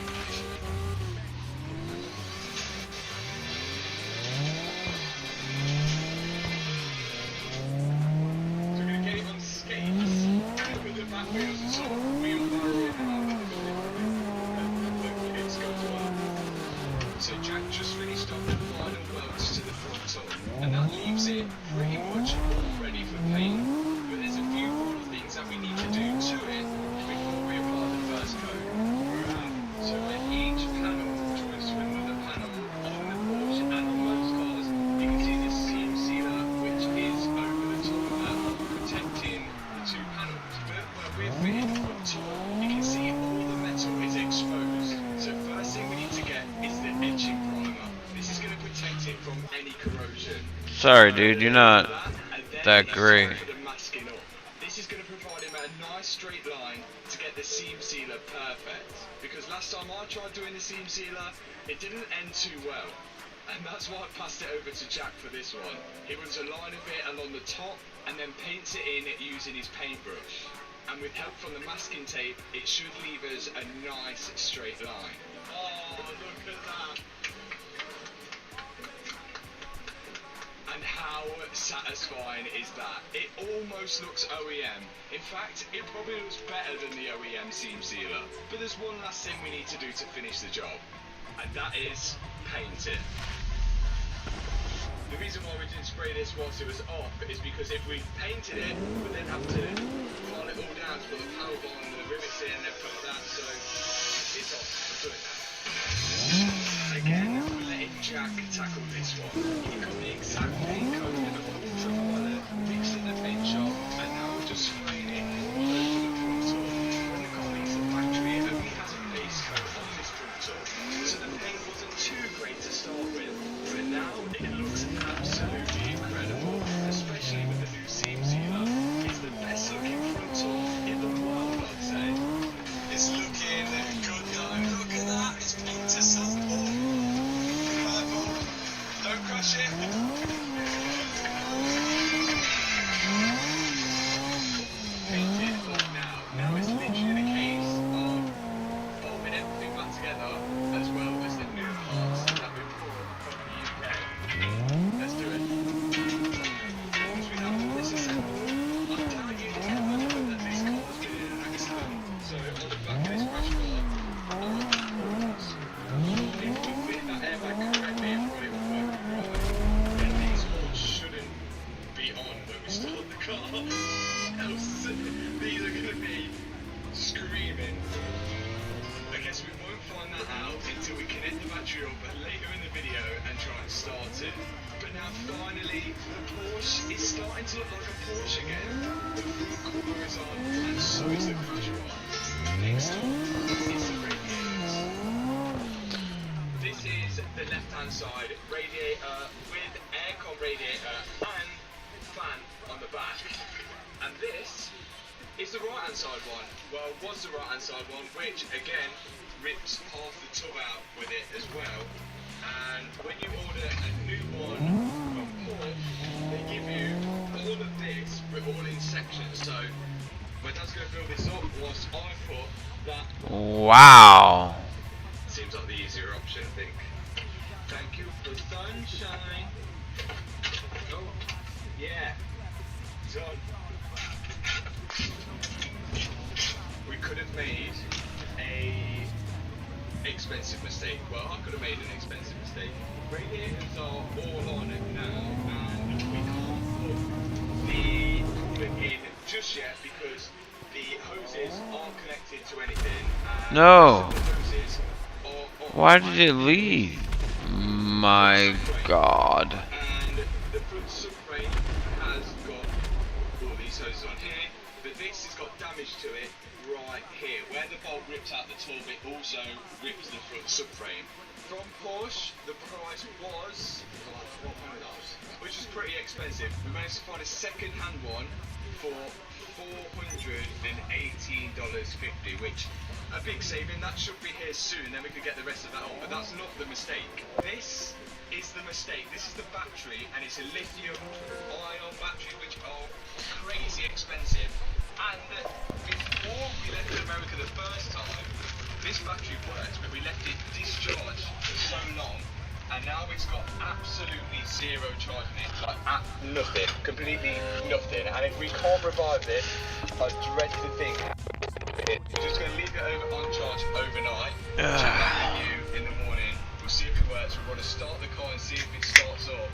So we're going to get it on skates with the back wheels and sort of wheel barrel around the kids go on. So Jack just finished up the final welds to the front top, and that leaves it pretty much all ready for paint. But there's a few more things that we need to do to it before we apply the first coat. So when each panel joins to another panel on the Porsche and on most cars, you can see the seam sealer which is over the top of that, protecting the two panels. But where we're fitting the front top, you can see all the metal is exposed. So first thing we need to get is the etching primer. This is going to protect it from any corrosion. Sorry, dude, you're not that great. This is going to provide him a nice straight line to get the seam sealer perfect. Because last time I tried doing the seam sealer, it didn't end too well. And that's why I passed it over to Jack for this one. He runs a line of it along the top and then paints it in using his paintbrush. And with help from the masking tape, it should leave us a nice straight line. Oh, look at that. And how satisfying is that? It almost looks OEM. In fact, it probably looks better than the OEM seam sealer. But there's one last thing we need to do to finish the job, and that is paint it. The reason why we didn't spray this whilst it was off is because if we painted it, we'd then have to file it all down to put the power bond and the rivets in and everything like that, so it's off. We'll do it now. Again, we're letting Jack tackle this one. He got the exact paint coat in the ultraviolet, mixed in the paint shop, and now we're just spraying it all over the front top. When the car leaves the factory, it only has a base coat on this front top, so the paint wasn't too great to start with. But now it looks absolutely incredible, especially with the new seam sealer. It's the best looking front top in the world, I'd say. It's looking good though. Look at that, it's paint to sample. Don't crush it. Painted up now. Now it's literally the case of bolting everything back together, as well as the new parts that we brought from the UK. Let's do it. Once we have all this assembled, I doubt you can remember that this car has been in an accident. So on the back of this crash bar, if we fit that airbag correctly and put it working right, then these horns shouldn't be on when we start the car. Else these are going to be screaming. I guess we won't find that out until we connect the battery up later in the video and try and start it. But now finally, the Porsche is starting to look like a Porsche again. The front cover is on, and so is the crash bar. Next up is the radiators. This is the left-hand side radiator with aircon radiator and fan on the back. And this is the right-hand side one. Well, was the right-hand side one, which again rips half the tub out with it as well. And when you order a new one from Porsche, they give you all of this, but all in sections. So my dad's going to fill this up whilst I put that. Wow. Seems like the easier option, I think. Thank you for sunshine. Oh, yeah. Done. We could have made a expensive mistake. Well, I could have made an expensive mistake. Radiators are all on it now, and we can't put the coolant in just yet because the hoses aren't connected to anything. No. The hoses are Why did it leave? My God. And the front subframe has got all these hoses on here, but this has got damage to it right here. Where the bolt rips out the tub, it also rips the front subframe. From Porsche, the price was, which is pretty expensive. We managed to find a second-hand one for $418.50, which a big saving. That should be here soon, then we could get the rest of that on. But that's not the mistake. This is the mistake. This is the battery, and it's a lithium-ion battery, which are crazy expensive. And it's got absolutely zero charge in it, like nothing, completely nothing. And if we can't revive it, I dread to think we're just going to leave it on charge overnight, check back with you in the morning, we'll see if it works, we're going to start the car and see if it starts up.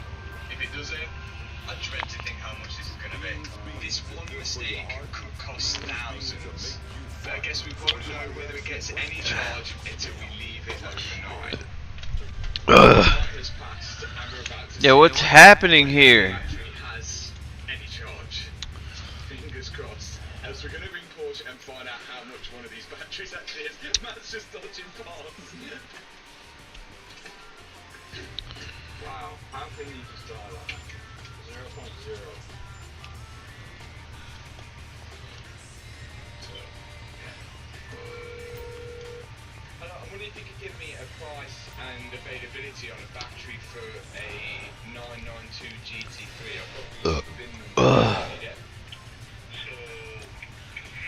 If it doesn't, I dread to think how much this is going to be. This one mistake could cost thousands. But I guess we won't know whether it gets any charge until we leave it overnight. Yeah, what's happening here? Has any charge? Fingers crossed. Else we're going to ring Porsche and find out how much one of these batteries actually is. Matt's just dodging parts. Wow, how can you just die like that? 0.0. I wonder if you could give me a price and availability on a battery for a 992 GT3. I've got the bin number. Yeah. So,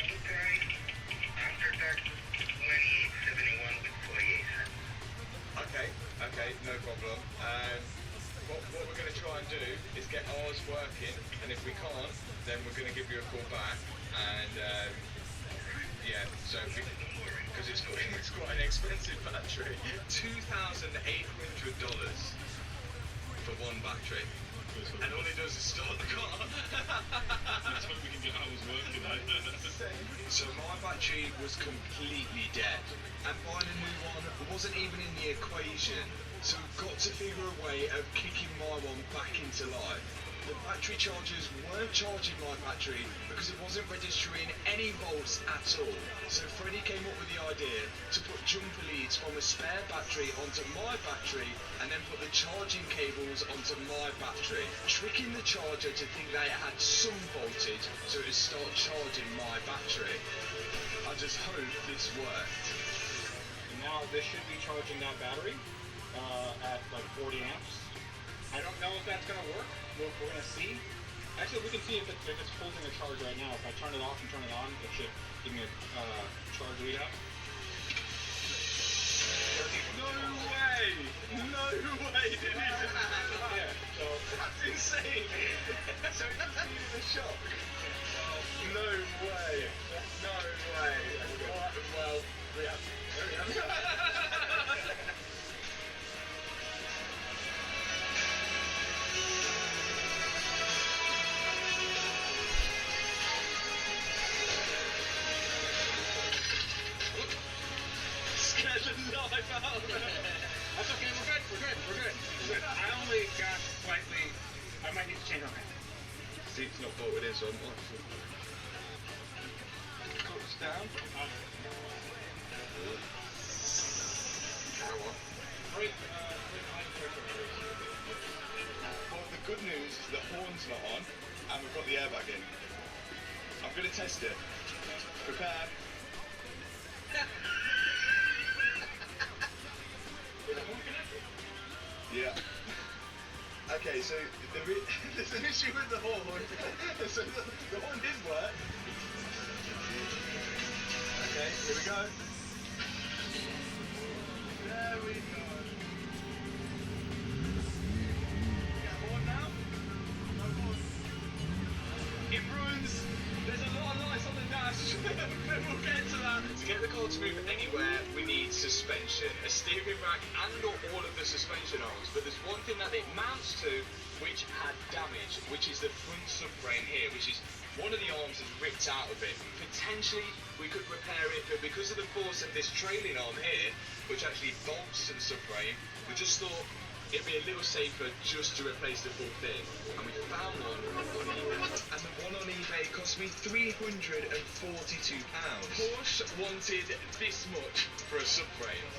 full price, after tax, 2871 with 48 cents. Okay, no problem. What we're going to try and do is get ours working, and if we can't, then we're going to give you a call back, and yeah, so because it's quite an expensive battery, $2,800 for one battery, and all it does is start the car. Let's hope we can get ours working. So my battery was completely dead, and buying a new one wasn't even in the equation. So we've got to figure a way of kicking my one back into life. The battery chargers weren't charging my battery because it wasn't registering any volts at all. So Freddie came up with the idea to put jumper leads from a spare battery onto my battery and then put the charging cables onto my battery, tricking the charger to think that it had some voltage so it would start charging my battery. I just hope this worked. Now this should be charging that battery at like 40 amps. I don't know if that's going to work. We're going to see. Actually, we can see if it's holding a charge right now. If I turn it off and turn it on, it should give me a charge readout. No way! No way did he just Yeah, so that's insane! So he just needed a shock? No way! No way! Well, we have... That's okay, we're good. I only got slightly, I might need to change my mind. Seat's not bolted in, so I'm not sure. Cuts down. Power. Well, the good news is the horn's not on, and we've got the airbag in. I'm going to test it. Prepare. Yeah. Okay, so there's an issue with the horn. So the horn did work. Okay, here we go. There we go. Got horn now? No horn. It ruins. There's a lot of lights on the dash. We'll get to that. To get the car to move anywhere, we need suspension, a steering rack and all of the suspension arms. But there's one thing that it mounts to which had damage, which is the front subframe here, which is one of the arms is ripped out of it. Potentially we could repair it, but because of the force of this trailing arm here, which actually bolts to the subframe, we just thought it'd be a little safer just to replace the full thing. And we found one on eBay. And the one on eBay cost me £342. Porsche wanted this much for a subframe.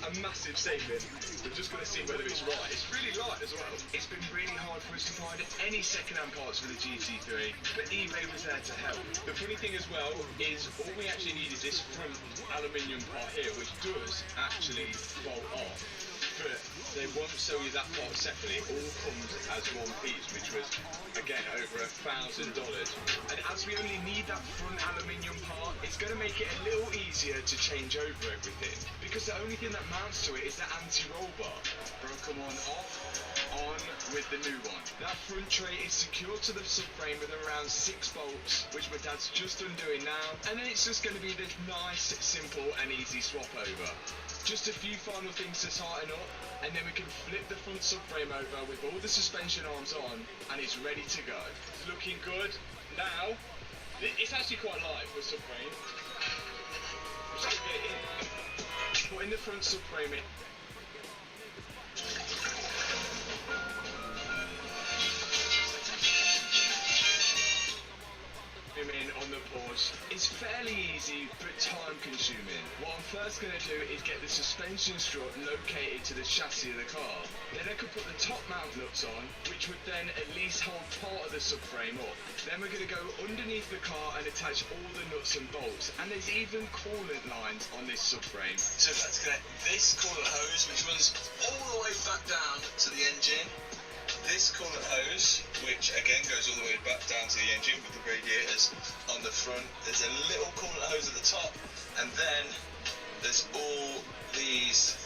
A massive saving. We're just going to see whether it's right. It's really light as well. It's been really hard for us to find any second-hand parts for the GT3, but eBay was there to help. The funny thing as well is all we actually need is this front aluminium part here, which does actually bolt off. but they won't sell you that part separately. It all comes as one piece, which was, again, over $1,000. And as we only need that front aluminium part, it's going to make it a little easier to change over everything, because the only thing that mounts to it is the anti-roll bar. Broken one off, on with the new one. That front tray is secured to the subframe with around 6 bolts, which my dad's just undoing now, and then it's just going to be this nice, simple and easy swap over. Just a few final things to tighten up, and then we can flip the front subframe over with all the suspension arms on, and it's ready to go. It's looking good. Now, it's actually quite light for subframe. Just get it in. Putting the front subframe in. In on the boards is fairly easy but time consuming. What I'm first going to do is get the suspension strut located to the chassis of the car. Then I can put the top mount nuts on, which would then at least hold part of the subframe up. Then we're going to go underneath the car and attach all the nuts and bolts, and there's even coolant lines on this subframe. So let's connect this coolant hose, which runs all the way back down to the engine. This coolant hose, which again goes all the way back down to the engine with the radiators on the front. There's a little coolant hose at the top, and then there's all these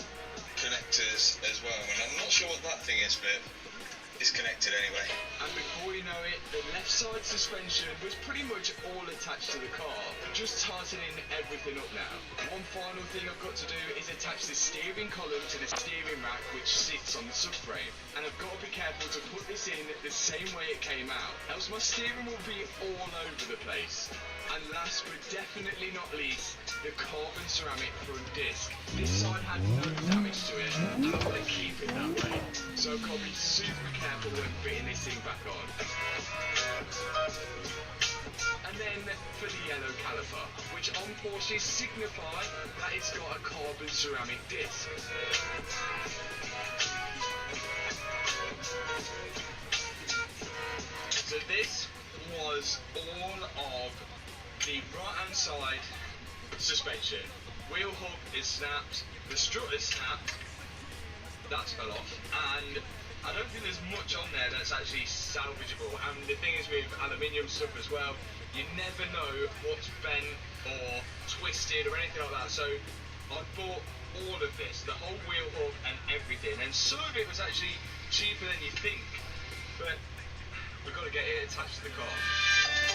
connectors as well. And I'm not sure what that thing is, but it's connected anyway. And before you know it, the left side suspension was pretty much all attached to the car. Just tightening everything up now. One final thing I've got to do is attach the steering column to the steering rack, which sits on the subframe. And I've got to be careful to put this in the same way it came out, else my steering will be all over the place. And last but definitely not least, the carbon ceramic front disc. This side had no damage to it, and I want to keep it that way. So I've got to be super careful when fitting this thing back on. And then for the yellow caliper, which on Porsche signify that it's got a carbon ceramic disc. So this was all of the right hand side suspension. Wheel hub is snapped, the strut is snapped, that's fell off, and I don't think there's much on there that's actually salvageable. And the thing is with aluminium stuff as well, you never know what's bent or twisted or anything like that. So I bought all of this, the whole wheel hub and everything, and some of it was actually cheaper than you think, but we've got to get it attached to the car.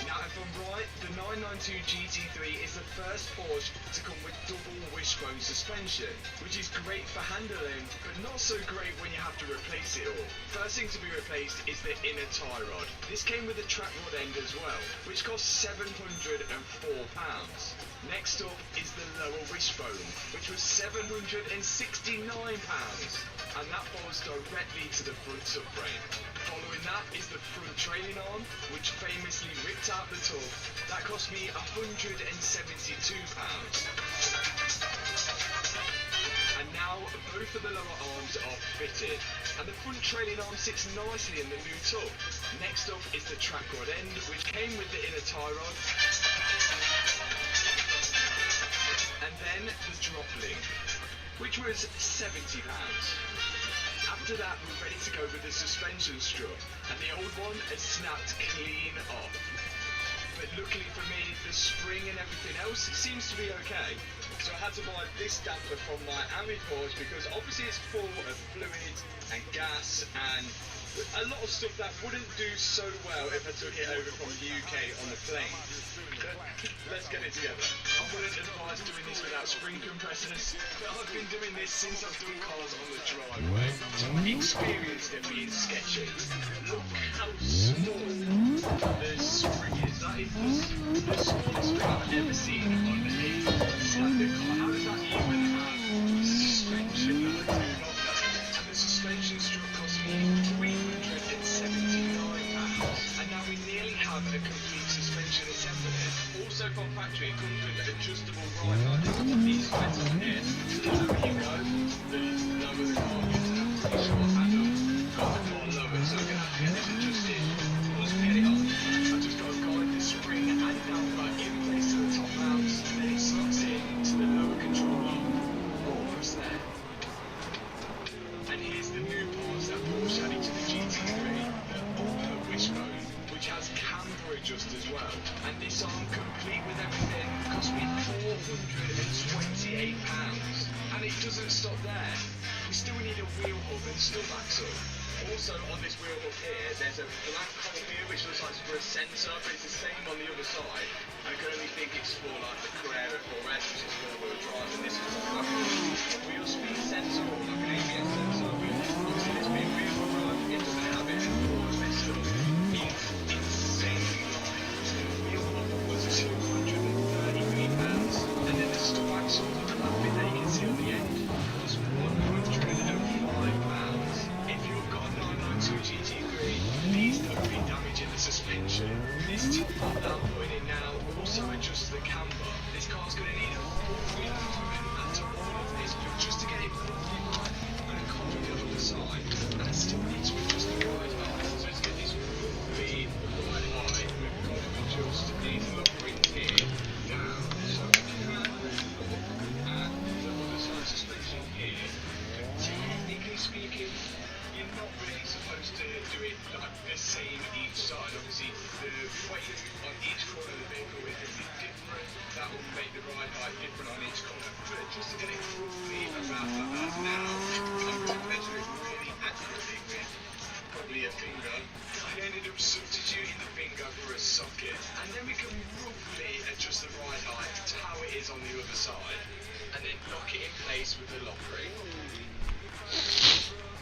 Now, if I'm right, the 992 GT3 is the first Porsche to come with double wishbone suspension, which is great for handling, but not so great when you have to replace it all. First thing to be replaced is the inner tie rod. This came with a track rod end as well, which cost £704. Next up is the lower wishbone, which was £769, and that bolts directly to the front subframe. Following that is the front trailing arm, which famously ripped out the tub. That cost me £172. And now both of the lower arms are fitted, and the front trailing arm sits nicely in the new tub. Next up is the track rod end, which came with the inner tie rod. And then the drop link, which was £70. After that, we're ready to go with the suspension strut, and the old one has snapped clean off. But luckily for me, the spring and everything else seems to be okay. So I had to buy this damper from my Avid Porsche, because obviously it's full of fluid and gas and a lot of stuff that wouldn't do so well if I took it over from the UK on the plane. But let's get it together. I wouldn't advise doing this without spring compressors, but I've been doing this since I've done cars on the driveway, so I'm experienced at being sketchy. Look how small the spring is. That is the smallest spring I've ever seen on a standard car. How does that even have suspension? I do not know. And the suspension strut cost me £379, and now we nearly have a complete suspension assembly. Also from factory, it comes with adjustable rider. These lights on here, so the lower you go, the lower the car gets, and I'm pretty sure Adam got the car lower, so we're going to have to get this adjusted. Once we get it on, I've just got to guide the spring and damper in place to the top mounts, then it slots in to the lower control arm. Almost there. cost me £428. And it doesn't stop there. We still need a wheel hub and stub axle. Also on this wheel hub here, there's a black hole here which looks like it's for a sensor, but it's the same on the other side. I can only think it's for like the Carrera 4S, which is four-wheel drive, and this is like a wheel speed sensor or like an ABS sensor. But obviously this being wheel hub drive, it doesn't have it, and all of this stuff is insanely light. The wheel hub was £233, and then the stub axle on the lap bit that you can see on the end was £105. If you've got a 992 GT3, these don't be damaging the suspension. This top part that I'm putting in now also adjusts the camber. This car's going to need a full realignment after all of this, but just to get it roughly right and a cover the other side, and I still need to adjust the ride height. So let's get this roughly right height. We've got to adjust these little rings here down. So we can look at the other side suspension here. Technically speaking, you're not really supposed to do it like the same each side. Obviously, the weight on each corner of the vehicle is going to be different. That will make the ride height different on each corner. But just to get it roughly about like that now, I'm going to measure it really accurately with probably a finger. I ended up substituting the finger for a socket, and then we can roughly adjust the ride height to how it is on the other side, and then lock it in place with the lock ring.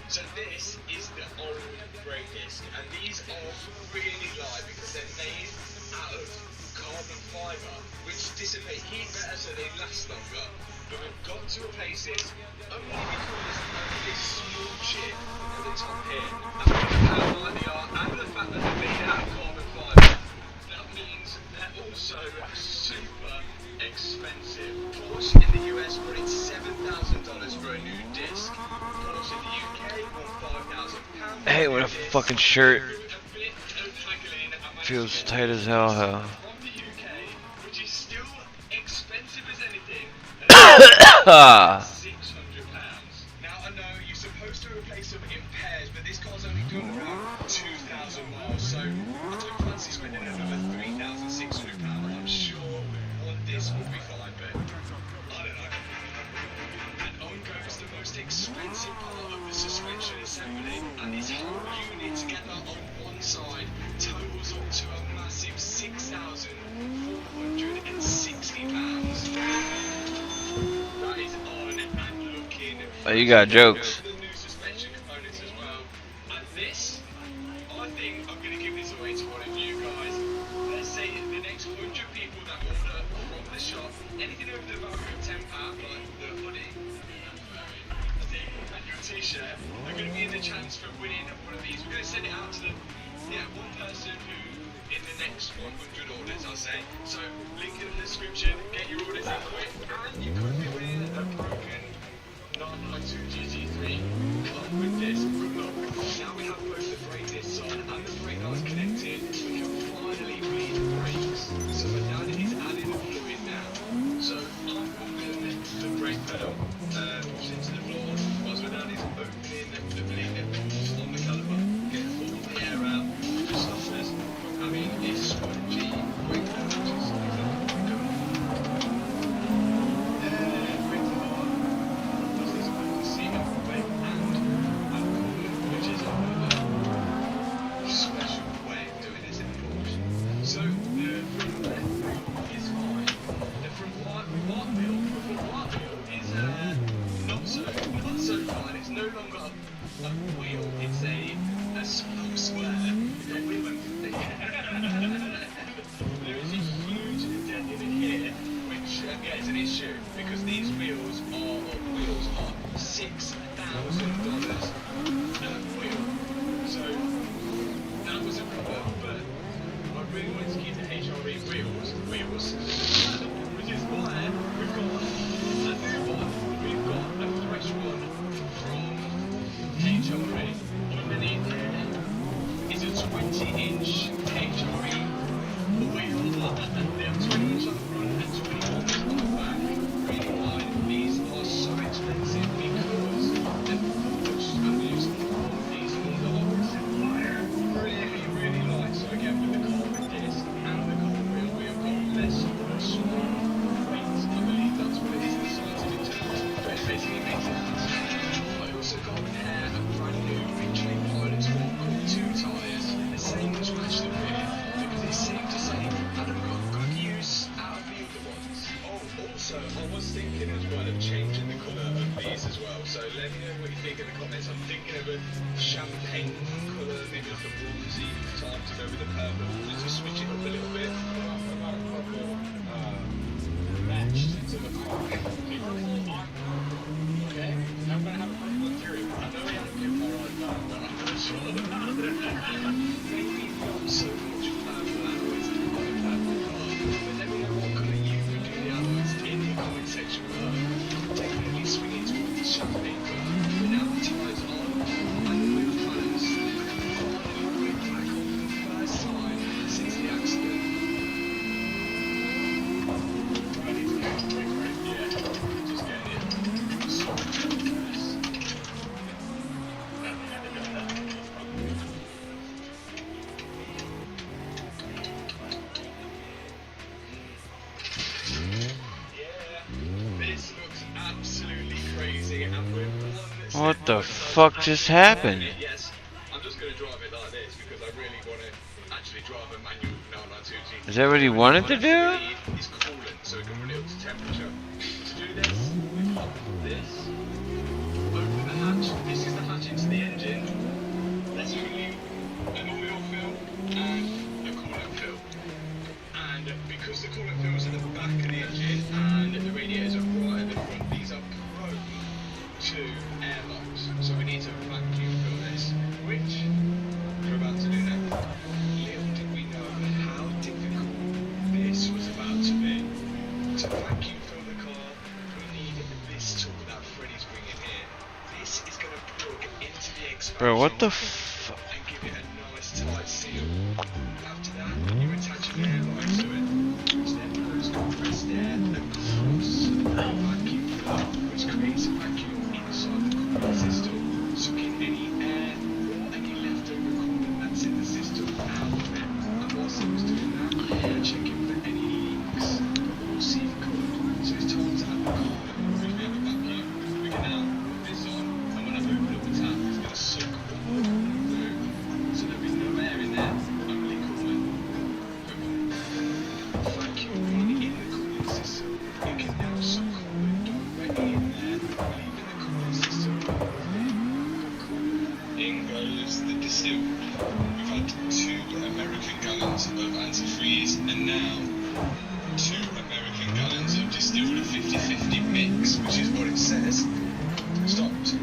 So this is the old brake disc, and these are really light because they're made out of carbon fibre, which dissipate heat better so they last longer. But we've got to replace this only because of this small chip at the top here. And because of how light they are, and the fact that they're made out of carbon fibre, that means they're also super expensive. Porsche in the US wanted $7,000 for a new disc. Porsche in the UK want £5,000. I hate when a fucking shirt feels tight as hell. From the UK, which is still expensive as anything. £600. Now I know you're supposed to replace them in pairs, but this car's only done around 2,000 miles, so I don't fancy spending another £3,600. I'm sure one disc will be fine, but I don't know. And on goes the most expensive part of the suspension assembly, and this whole unit together on one side totals up to a massive £6,460. That is on and looking. Oh, you got jokes. The new suspension components as well. And this, I think I'm going to give this away to one of you guys. Let's say the next 100 people that order from the shop, anything over the value of £10, like the hoodie, and your t-shirt, are going to be in the chance for winning one of these. We're going to send it out to one person who, in the next 100 orders, I'll say. So, link in the description, get your orders in quick, and you could be winning a broken 992 GT3 car with this. Look, now we have both the brake discs on and the brake lines connected, we can finally bleed the brakes. So my dad is adding the fluid now. So I'm pumping the brake pedal into the floor, whilst my dad is opening the bleeding pools on the caliper, getting all the air out to stop us from having a spongy brake pedal, which is exactly what we're doing. Brake pedal. So I was thinking as well of changing the colour of these as well. So let me know what you think in the comments. I'm thinking of a champagne colour, maybe like a bronzy type to go with the purple, just to switch it up a little bit. I've got a couple matched to the car. Okay, now I'm gonna have a purple interior. I know we have to get more on done, but I'm not sure about it. Maybe not so much purple alloys to buy a purple car, but let me know what colour you would do the alloys in the comment section below. Definitely swing it towards the champagne colour, but now the tyres on and the wheel colours, finally we're back on for the first time since the accident. This looks absolutely crazy, and we're one What step the closer fuck to just actually happened? driving it. Yes, I'm just going to drive it like this because I really want to actually drive a manual 992 GT. Is that what he wanted to do? What we need is coolant so we can run it up to temperature. To do this, we pop this, open the hatch. This is the hatch into the engine. Let's remove an oil fill and a coolant fill. And because the coolant fills at the back of the engine and the radiators are right at the front, these are prone to airlocks. So we need to vacuum fill this, which we're about to do now. Little did we know how difficult this was about to be. To vacuum fill the car, we need this tool that Freddy's bringing here. This is going to plug into the expansion Bro, what the and give it a nice tight seal. After that, you attach an air line to it, which then blows compressed air across the vacuum filler, which creates a vacuum inside the cooling system, sucking any air or any leftover coolant that's in the system out of it. And whilst it was doing that, we were checking for any leaks or seal code. So it's time to add the coolant because we have a vacuum. We can now put this on, and when I open up the tap, it's going to suck all the coolant through. So there'll be no air in there, only coolant. Vacuum being in the cooling system, you can now suck coolant directly in there, leaving the cooling system overflowing. In goes the distilled. We've had 2 American gallons of antifreeze and now 2 American gallons of distilled, a 50-50 mix, which is what it says. Stopped.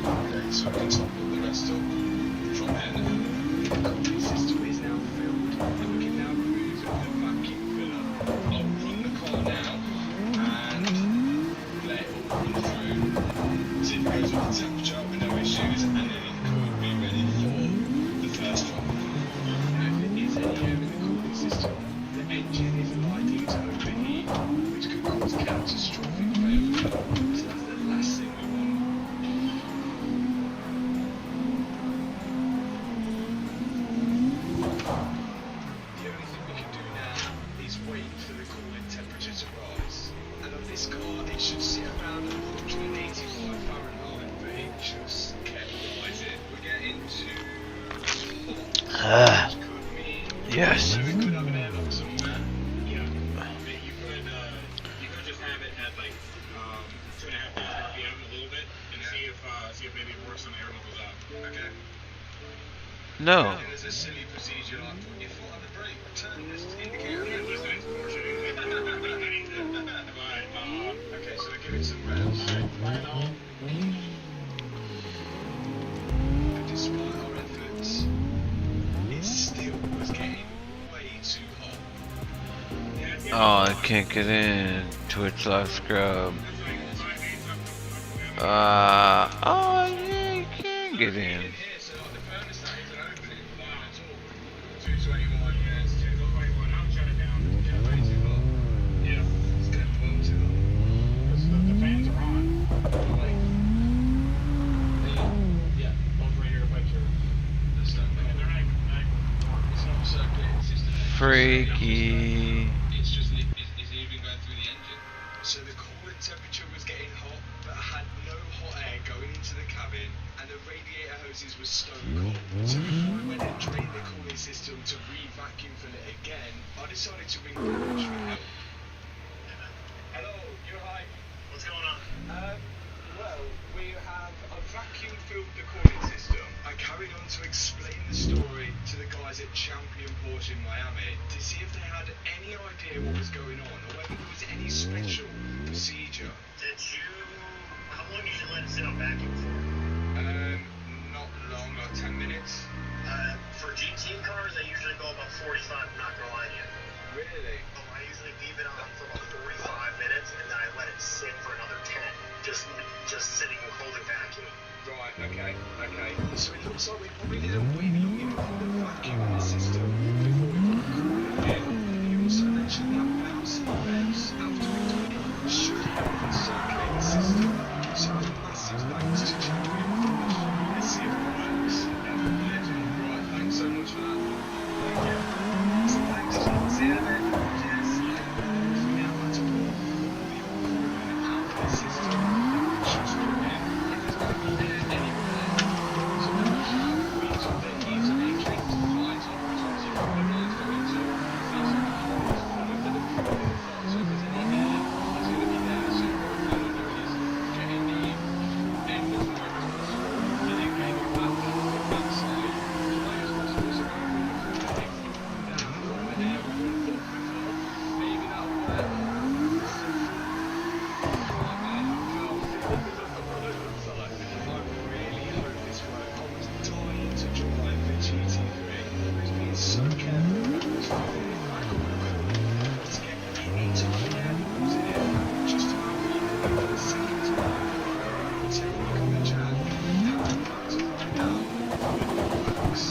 Okay, so we can top up the rest up from here now. The cooling system is now filled and we can now remove the vacuum filler. I'll run the car now and let it all run through. See if it goes up to temperature with no issues, and then it could be ready for the first one. Now if there is any air in the cooling system, the engine is likely to overheat, which could cause catastrophic failure. So that's the last thing we want. The only thing we can do now is wait for the coolant temperature to rise. And on this car, it should sit around 185 Fahrenheit, but it just kept rising. We're getting to hot, which could mean yes. we could have an airlock somewhere. Yeah. You could just have it at like 2.5 RPM a little bit and see if maybe it works on the air levels out. Okay. No. There's a silly procedure like put your foot on the brake, turn this indicator. Okay, so give it some revs. But despite our efforts, it still was getting way too hot. Oh, I can't get in. Twitch live scrub. Oh yeah, you can get in. So like the thermostat isn't opening fine at all. 221, yeah, it's 221. I'll shut it down. It's way too hot. Yeah, it's getting well too hot. Because the fans are on. Like, yeah, both radiator pipes are. That's not bad. They're not even. It's not circulating system. Freaky. It's just it's even going through the engine. So the coolant temperature was getting hot, but I had no hot air going into the cabin, and the radiator hoses were stone cold. So before I went and drained the cooling system to re-vacuum fill it again, I decided to ring Progesion for help. Hello. hear what was going on, or whether there was any special procedure. Did you... How long did you let it sit on vacuum for? Not long, like 10 minutes. For GT cars, they usually go about 45, I'm not gonna lie to you. Really? I usually leave it on for about 45 minutes, and then I let it sit for another 10. Just sitting and holding vacuum. Right, okay. So it looks like we probably didn't wait long enough for the vacuum in the system before we got cooling in. And you also mentioned that bouncing revs after we do it should help recirculate the system. So a massive thanks to Champion for this. Let's see if it works. Legend. Right, thanks so much for that. Thank you. So thanks. See you in a bit. Cheers. Now that's all the cooling out of the system. Just put in. If there's going to be air anywhere, so we don't have weeks of their heat and matrix lines on horizontally from the lines going to these holes under the cooling. So if there's any air, it's going to be there. So what we're going to do is getting the end as low as possible, and then getting it back on the back side as high as possible. So when we put the cooling down from the air we want up before, maybe that'll work. So careful about this feeling. I got the cool to get any time air bubbles in it, just to breathe it for the second time. Technique on the jack, how to find out whether it works.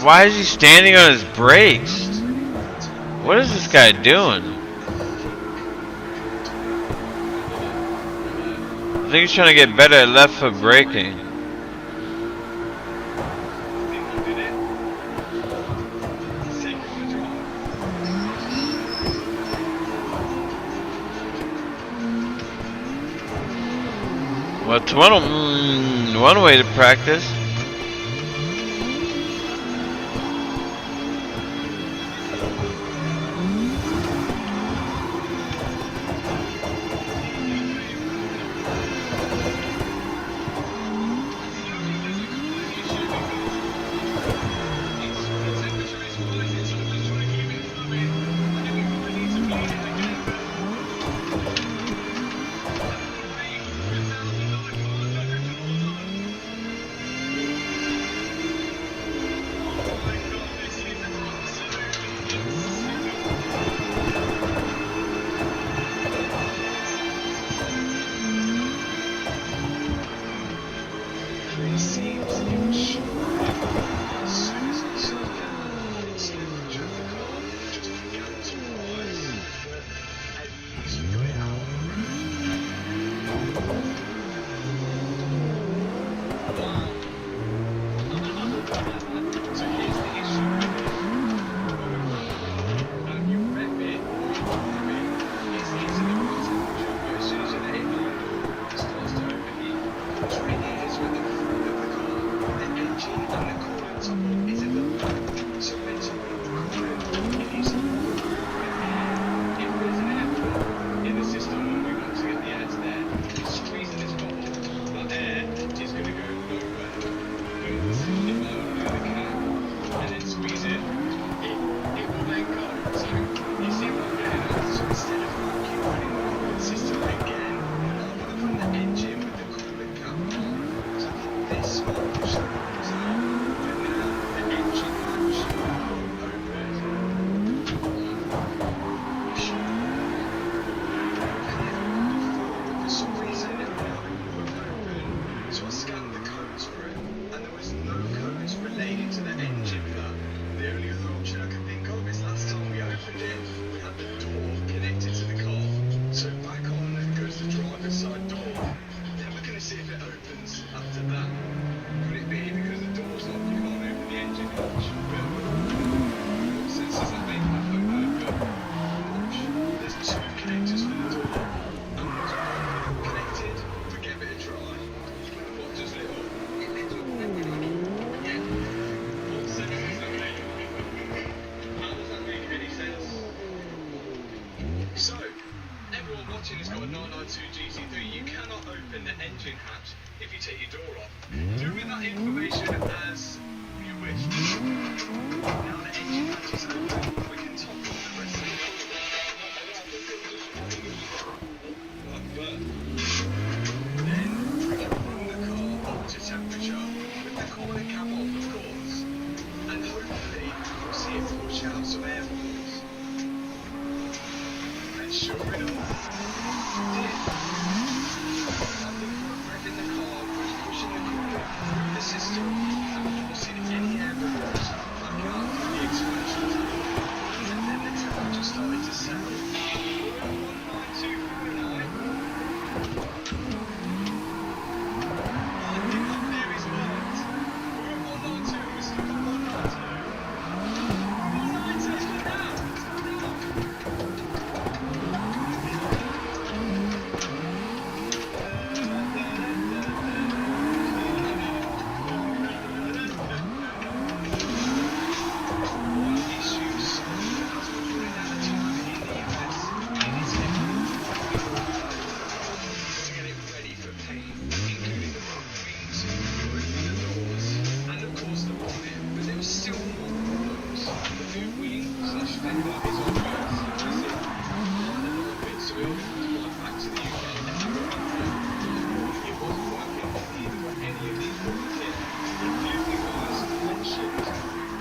Why is he standing on his brakes? What is this guy doing? I think he's trying to get better at left foot braking. Well, it's one way to practice. Instead of running the system again, rather than the engine with the smart push the doors out, but now the engine hatch won't open. For some reason, it wouldn't open. So I scanned the codes for it, and there was no codes related to the engine fan. The only other option I could think of is last time we opened it, we had the door connected to the car. So back on goes the driver's side door. Then we're going to see if it opens after that. Could it be because the door's locked, you can't open the engine hatch? But what sense does that make? I don't know, but there's two connectors for the door. And one's not connected, but give it a try. What does little? Yeah. What sense does that make? How does that make any sense? So, everyone watching has got a 992 GC3. You cannot open the engine hatch if you take your door off. Do with that information as you wish. Now the engine hatch is open, we can top up the rest of the car. Like that. Then we can bring the car up to temperature with the corner cap off, of course. And hopefully we'll see it push out some air bubbles. And sure enough, it did. I think revving the car was pushing the coolant through the system and forcing any air bubbles back out through the expansion tank. And then the temperature started to settle. We're at 192 for the night. I think my theory's worked. We're at 192, we're stuck at 192. 192, let's go down, let's go down. One issue solved as we're putting down a timer in the US, and it's heavy. To get it ready for paint, including the front wings, opening the doors, and of course the bonnet, but there was still more problems. The new wing slash fender is on worse, you see, and a little bit, so we all had to fly back to the UK and have a run for it. It wasn't working, neither were any of these bubble kits, including the guys mentioned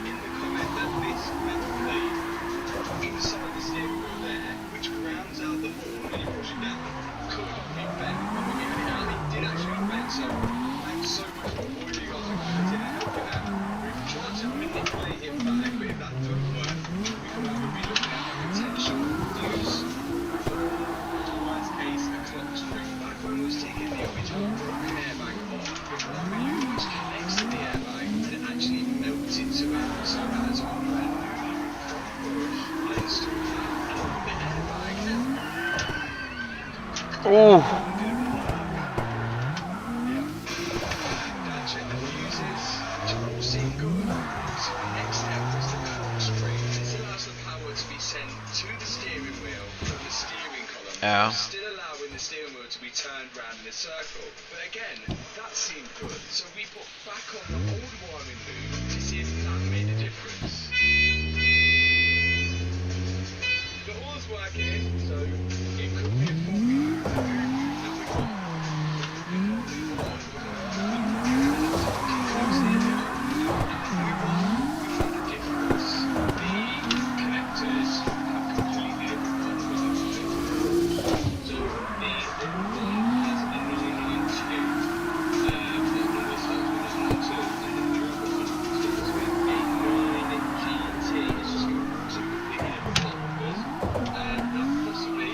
in the comment that this metal plate inside the steering wheel there, which grounds out the horn when you push it down, could be bent when we get it out. It did actually bend, so thanks so much for all you guys are commenting and helping out. We've tried to manipulate it back, but if that doesn't work, we could either be looking at a potential use for worst case a clock spring. Back when we was taking the original broken airbag off, the glue which connects to the airbag, and it actually melted to it, so that's when we went I installed that and I put the airbag Oh. check the fuses, which are all seem good. So the next step was the clock spring. This allows the power to be sent to the steering wheel from the steering column, Yeah. still allowing the steering wheel to be turned round in a circle. But again, that seemed good. So we put back on the old wiring loop to see if that made a difference. But all's working, so it could be a fault that we got. Possibly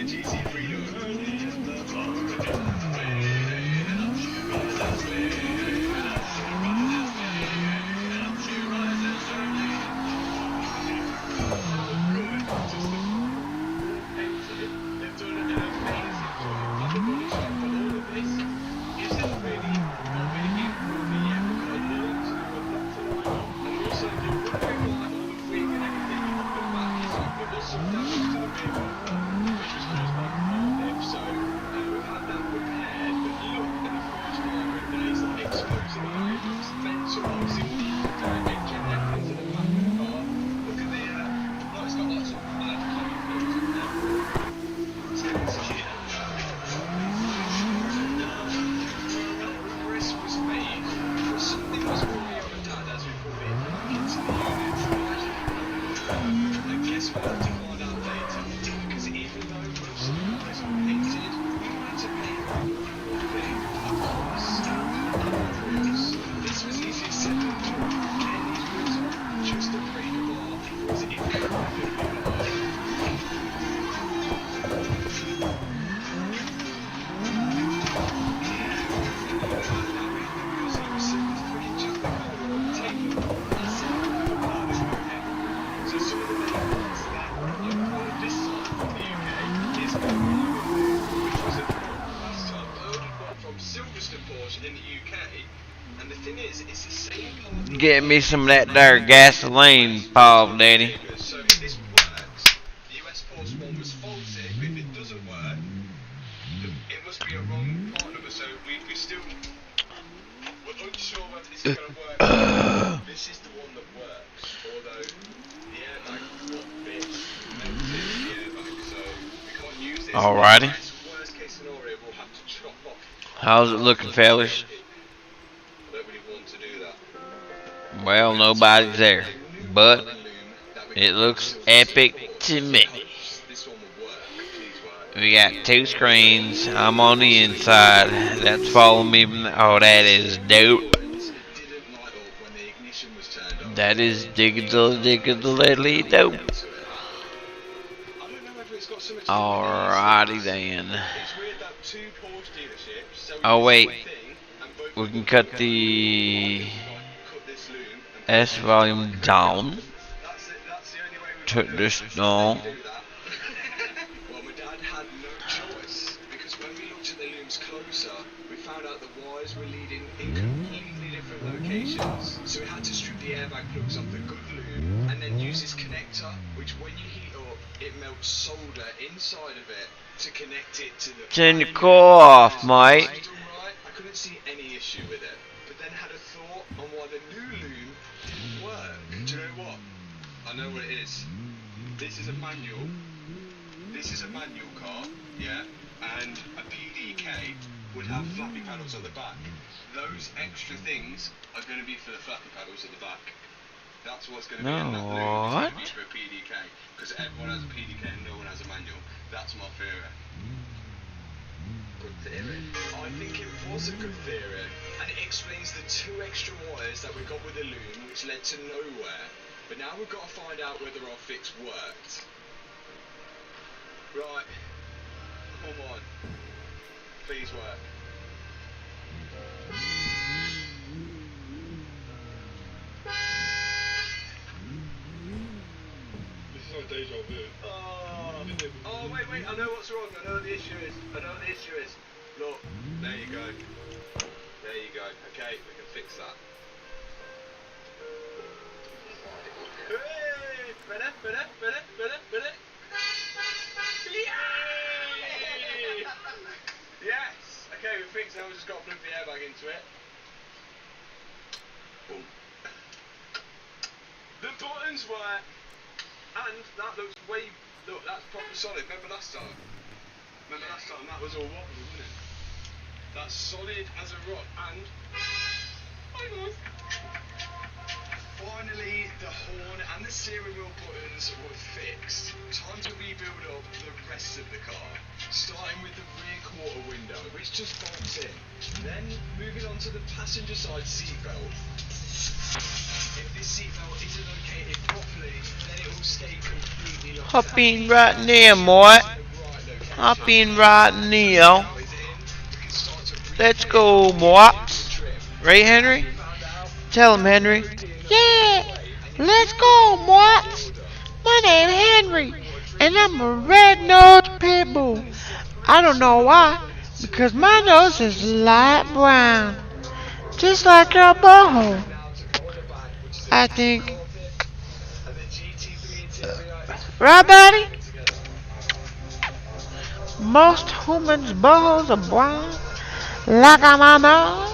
the GT3 Get me some of that there gasoline, Paul Daddy. So if this works, the US Force 1 was faulty, but if it doesn't work, it must be a wrong part number, so we're still, we're unsure whether this is going to work. This is the one that works, although the airbag got bit melted in the airbag, so we can't use this. Alrighty. Worst case scenario, we'll have to chop off. How's it looking, fellas? I don't really want to do that. Well, nobody's there, but it looks epic to me. We got 2 screens. I'm on the inside. That's following me. Oh, that is dope. That is diggity dope. Alrighty then. Oh wait, we can cut the S volume down. Took this down. Well, my dad had no choice, because when we looked at the looms closer, we found out the wires were leading in completely different locations. So we had to strip the airbag plugs off the good loom, and then use this connector, which when you heat up, it melts solder inside of it to connect it to the... Turn your core off, mate. I couldn't see any issue with it, but then had a thought on why the new loom didn't work. Do you know what? I know what it is. This is a manual. This is a manual car, yeah, and a PDK would have flappy paddles on the back. Those extra things are going to be for the flappy paddles at the back. That's what's going to be in that loom. It's going to be for a PDK, because everyone has a PDK and no one has a manual. That's my theory. Good theory. I think it was a good theory, and it explains the 2 extra wires that we got with the loom, which led to nowhere. But now we've got to find out whether our fix worked. Right. Come on. Please work. This is like deja vu. Oh, wait, I know what's wrong. I know what the issue is. Look, there you go. Okay, we can fix that. Hey! Better. Yay! Yes! Okay, we fixed it. Now we just got to plug the airbag into it. Boom. The buttons work! And that looks way... Look, that's proper solid. Remember last time? That was all wobbly, wasn't it? That's solid as a rock. And... Hi guys! Finally, the horn and the steering wheel buttons were fixed. Time to rebuild up the rest of the car. Starting with the rear quarter window, which just bolts in. Then moving on to the passenger side seatbelt. If this seatbelt isn't located properly, then it will stay completely locked. Hop in right now, mate. Hop in right now. Let's go, Mops. Right, Henry? Tell him, Henry. Yeah, let's go, Mops. My name's Henry, and I'm a red-nosed pit bull. I don't know why, because my nose is light brown, just like your butthole. I think. Right, buddy? Most humans' buttholes are brown, like my nose.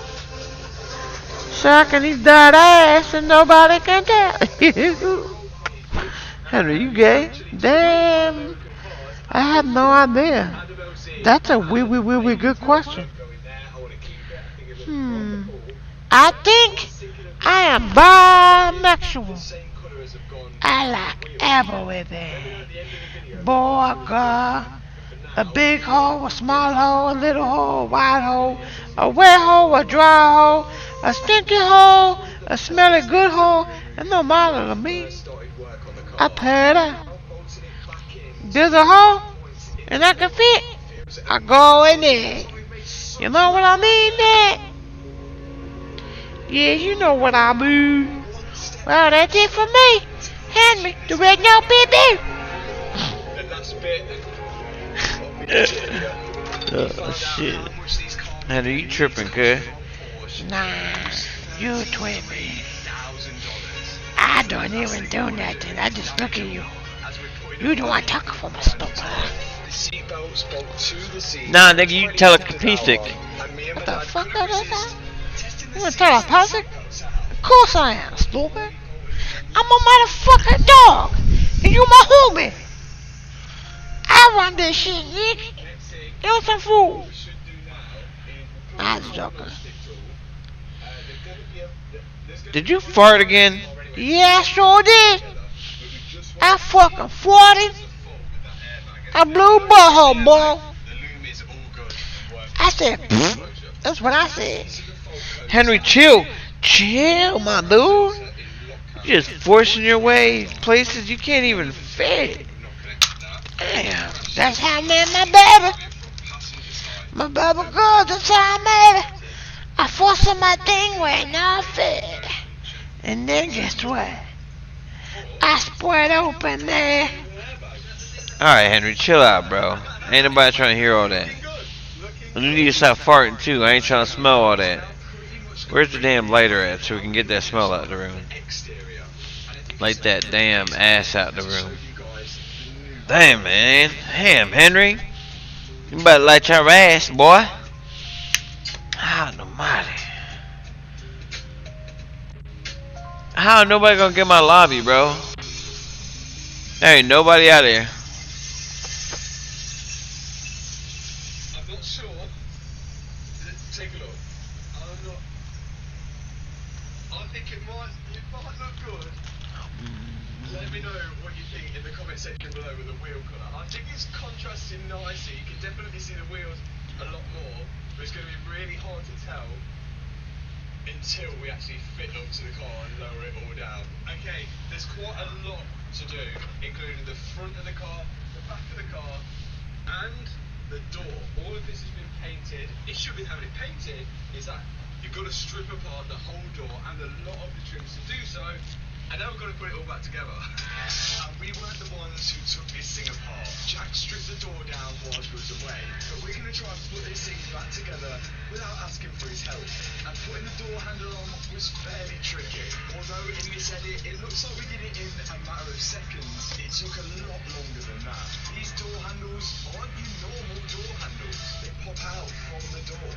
So I can eat that ass and nobody can tell. Henry, you gay? Damn, I have no idea. That's a wee good question. I think I am bisexual. I like everything. Boy, girl, a big hole, a small hole, a little hole, a wide hole, a wet hole, a dry hole, a stinky hole, a smelly good hole, and no matter to me. I tell you that. There's a hole, and I can fit. I go in there. You know what I mean, Dad? Yeah, you know what I mean. Well, that's it for me. Hand me the red nose baby. Oh, shit. Henry, you tripping, kid? Nah, you tripping. I don't even do nothing. I just look at you. You don't want to talk for my stuff. Nah, nigga, you telepathic. What the fuck is that? You want telepathic? Of course I am, stupid. I'm a motherfucking dog, and you my homie. I run this shit, nigga. You some fool. I was joking. Did you fart again? Yeah, I sure did. I fucking farted. I blew butthole, boy. I said, pfft. That's what I said. Henry, chill. Chill, my dude. You're just forcing your way places you can't even fit. Damn, that's how I made my baby. My baby girl, that's how I made it. I forced my thing where it now fit. And then guess what? I spread open there. Alright, Henry, chill out, bro. Ain't nobody trying to hear all that. And you need to stop farting, too. I ain't trying to smell all that. Where's the damn lighter at so we can get that smell out of the room? Light that damn ass out of the room. Damn, man. Damn, Henry. You better light your ass, boy. How nobody? How nobody gonna get my lobby, bro? There ain't nobody out there. I'm not sure. Take a look. I think it might look good. Let me know what you think in the comment section below with the wheel colour. I think it's contrasting nicely. You can definitely see the wheels a lot more, but it's going to be really hard to tell until we actually fit them to the car and lower it all down. Okay, there's quite a lot to do, including the front of the car, the back of the car, and the door. All of this has been painted. Issue with having it painted is that you've got to strip apart the whole door and a lot of the trims to do so. And now we've got to put it all back together. And we weren't the ones who took this thing apart. Jack stripped the door down whilst we was away. But we're going to try and put this thing back together without asking for his help. And putting the door handle on was fairly tricky. Although in this edit, it looks like we did it in a matter of seconds. It took a lot longer than that. These door handles aren't your normal door handles. They pop out from the door.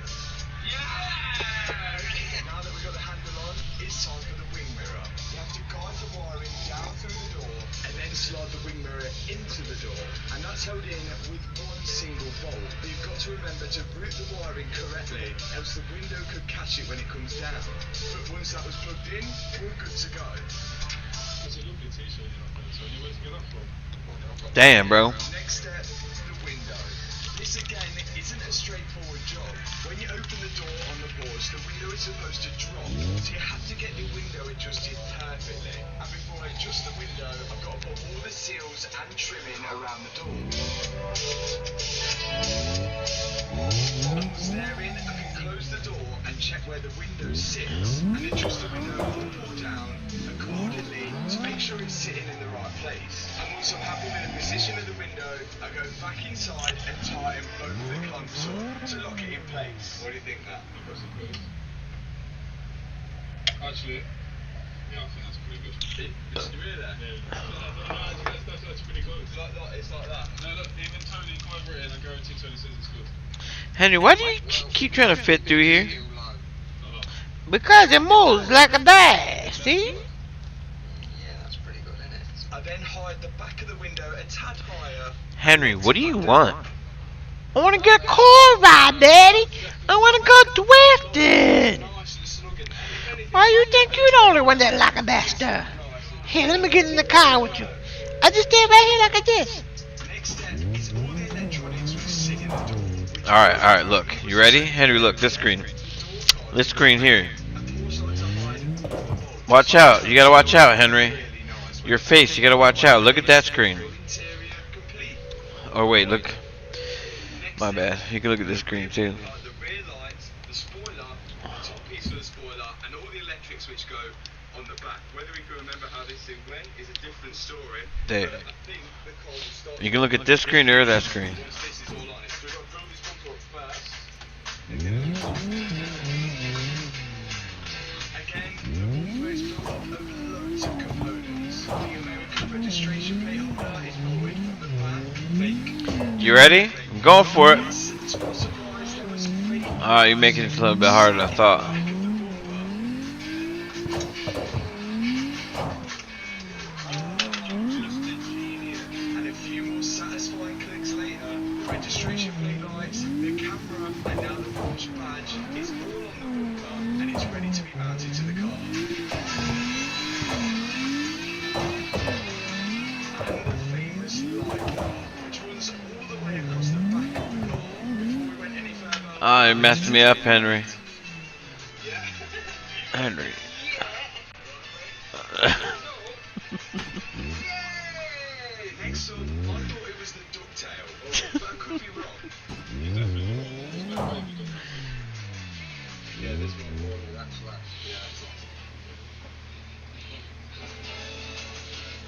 Yeah! Now that we've got the handle on, it's time for the wing mirror. You have to guide the wiring down through the door and then slide the wing mirror into the door. And that's held in with one single bolt. But you've got to remember to route the wiring correctly, else the window could catch it when it comes down. But once that was plugged in, we're good to go. It's a lovely t-shirt, you know, so where'd you get that from? Damn, bro. Next step, the window. This again isn't a straightforward job. When you open the door on the boards, the window is supposed to drop, so you have to get the window adjusted perfectly. And before I adjust the window, I've got to put all the seals and trimming around the door. window sits, and adjust the window up or down accordingly to make sure it's sitting in the right place. And once I'm happy with the position of the window, I go back inside and tighten both the clamps up to lock it in place. What do you think that? Actually, yeah, I think that's pretty good. Did you hear that? That's pretty close. It's like that. No, look, even Tony, whoever it is, I guarantee Tony says it's good. Henry, why do you keep trying to fit through here? Because it moves like a dash, see? Yeah, that's pretty good, isn't it? I then hide the back of the window a tad higher. Henry, what do you want? I want to get a car ride, Daddy. I want to go drifting. Why you think you're the only one that like a dash stuff? Here, let me get in the car with you. I just stay right here like this. Next step is all the electronics which sit in the door. Alright, look. You ready? Henry, look, this screen. This screen here. Watch out. You gotta watch out, Henry. Your face, you gotta watch out. Look at that screen. Oh, wait, look. My bad. You can look at this screen, too. The rear lights, the spoiler, the top piece of the spoiler, and all the electrics which go on the back. Whether we can remember how this thing went is a different story. There. But I think the car will start. You can look at this screen or that screen. Once this is all on, so we've got to drill this bumper up first. Again, the bumper is built up of loads of components. The American registration plate holder is void from the back. Fake. You ready? I'm going for it. Alright, you're making it a little bit harder than I thought. And a few more satisfying clicks later, the registration plate lights, the camera, and now the Porsche badge is all on the bumper and it's ready to be mounted to the car. And the famous light bar, which runs all the way across the back of the car. Before we went any further, Ah, you messed me up, Henry. yeah. Henry. Yay! Next up, I thought it was the ducktail, but I could be wrong. Yeah, this one more than that slash. Yeah, that's awesome.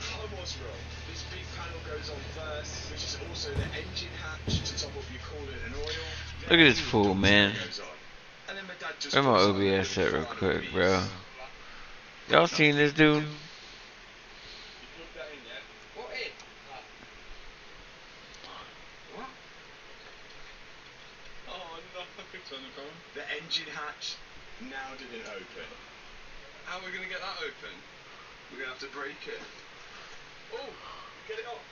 I was wrong. This big panel goes on first, which is also the engine hatch to top up your coolant and oil. Look at this fool, man. And then my dad just Where my puts on OBS the at real final quick, piece. bro? Y'all seen this dude? You plug that in, yeah? What in? What? Oh no, turn the car on. The engine hatch now didn't open. How are we going to get that open? We're going to have to break it. Oh, get it off.